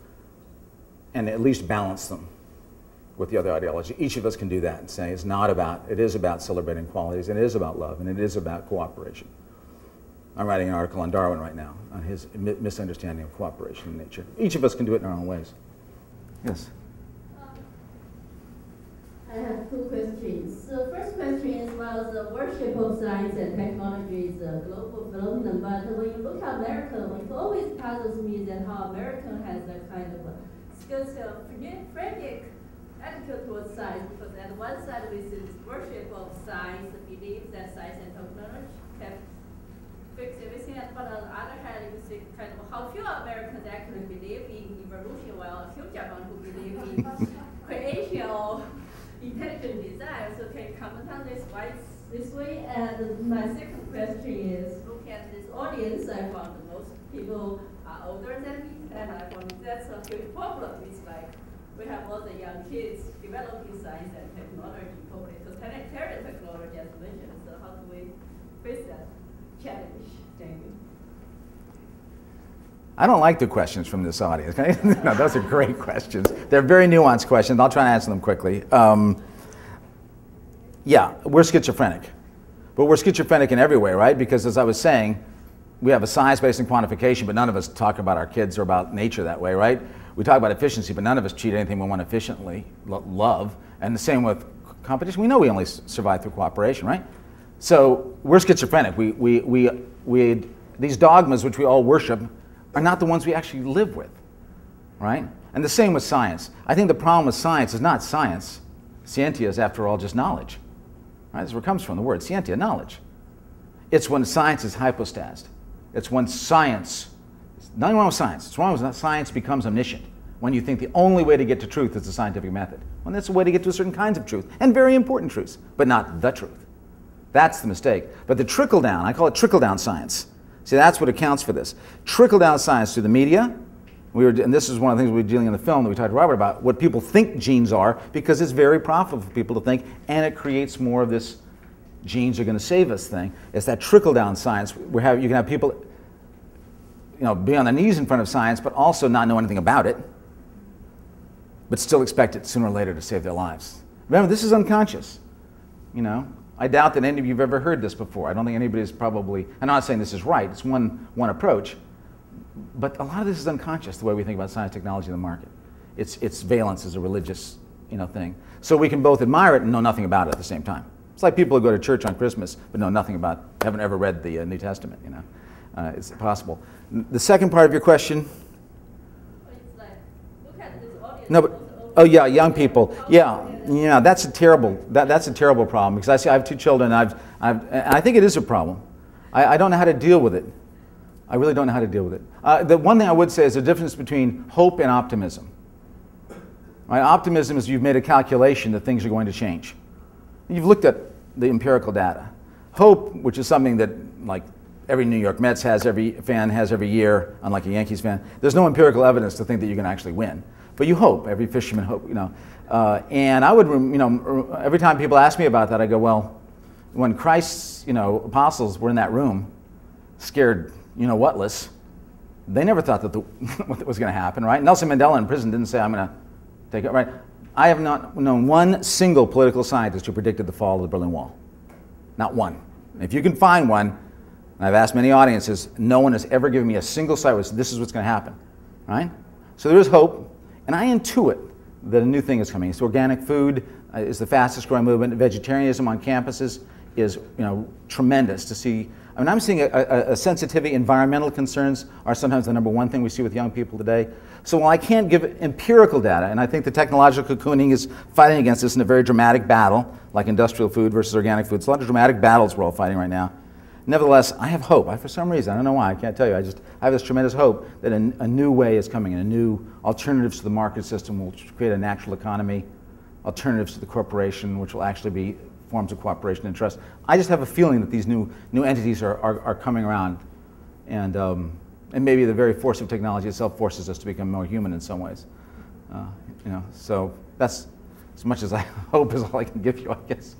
and at least balance them with the other ideology. Each of us can do that and say it is about celebrating qualities, and it is about love, and it is about cooperation. I'm writing an article on Darwin right now, on his misunderstanding of cooperation in nature. Each of us can do it in our own ways. Yes? I have two questions. The first question is about the worship of science and technology is a global phenomenon, but when you look at America, it always puzzles me that how America has a kind of a schizophrenic attitude towards science, because at one side we see this worship of science, the belief that science and technology can fix everything, but on the other hand, you see kind of how few Americans actually believe in evolution, while a huge amount who believe in creation or intelligent design. So can you comment on this, why it's this way? And my second question is, looking at this audience, I found that most people are older than me, and I found that's a huge problem. It's like we have all the young kids developing science and technology, probably totalitarian technology as mentioned. So how do we face that challenge? Thank you. I don't like the questions from this audience. No, those are great questions. They're very nuanced questions. I'll try to answer them quickly. Yeah, we're schizophrenic. But we're schizophrenic in every way, right? Because as I was saying, we have a science based in quantification, but none of us talk about our kids or about nature that way, right? We talk about efficiency, but none of us treat anything we want efficiently, love. And the same with competition. We know we only survive through cooperation, right? So we're schizophrenic. These dogmas which we all worship are not the ones we actually live with, right? And the same with science. I think the problem with science is not science. Scientia is, after all, just knowledge. Right? That's where it comes from, the word scientia, knowledge. It's when science is hypostased. It's when science, nothing wrong with science. It's wrong when science becomes omniscient. When you think the only way to get to truth is the scientific method. When that's a way to get to certain kinds of truth, and very important truths, but not the truth. That's the mistake. But the trickle-down, I call it trickle-down science. See, that's what accounts for this. Trickle-down science through the media. And this is one of the things we were dealing in the film that we talked to Robert about, what people think genes are, because it's very profitable for people to think, and it creates more of this genes are going to save us thing. It's that trickle-down science. You can have people be on their knees in front of science, but also not know anything about it, but still expect it sooner or later to save their lives. Remember, this is unconscious. I doubt that any of you have ever heard this before. I don't think anybody's probably, I'm not saying this is right, it's one approach, but a lot of this is unconscious, the way we think about science, technology, and the market. Its valence is a religious thing. So we can both admire it and know nothing about it at the same time. It's like people who go to church on Christmas but know nothing about, haven't ever read the New Testament, It's possible. The second part of your question? It's like, look at this audience. No, but, oh yeah, young people. Yeah, that's a terrible problem, because I have two children, and I think it is a problem. I don't know how to deal with it. I really don't know how to deal with it. The one thing I would say is the difference between hope and optimism. Right? Optimism is you've made a calculation that things are going to change. You've looked at the empirical data. Hope, which is something that like every New York Mets has, every fan has every year, unlike a Yankees fan, there's no empirical evidence to think that you're going to actually win. But you hope, every fisherman hope, And I would, every time people ask me about that, I go, well, when Christ's, apostles were in that room, scared, whatless, they never thought that what was going to happen, right? Nelson Mandela in prison didn't say, I'm going to take it, right? I have not known one single political scientist who predicted the fall of the Berlin Wall. Not one. If you can find one, and I've asked many audiences, no one has ever given me a single site where this is what's going to happen, right? So there is hope. And I intuit that a new thing is coming. It's organic food is the fastest growing movement. Vegetarianism on campuses is tremendous to see. I mean, I'm seeing a sensitivity. Environmental concerns are sometimes the #1 thing we see with young people today. So while I can't give empirical data, and I think the technological cocooning is fighting against this in a very dramatic battle, like industrial food versus organic food. It's a lot of dramatic battles we're all fighting right now. Nevertheless, I have hope. For some reason, I don't know why, I can't tell you. I have this tremendous hope that a new way is coming, and a new alternatives to the market system will create a natural economy, alternatives to the corporation, which will actually be forms of cooperation and trust. I just have a feeling that these new entities are coming around, and maybe the very force of technology itself forces us to become more human in some ways. So that's as much as I hope is all I can give you, I guess.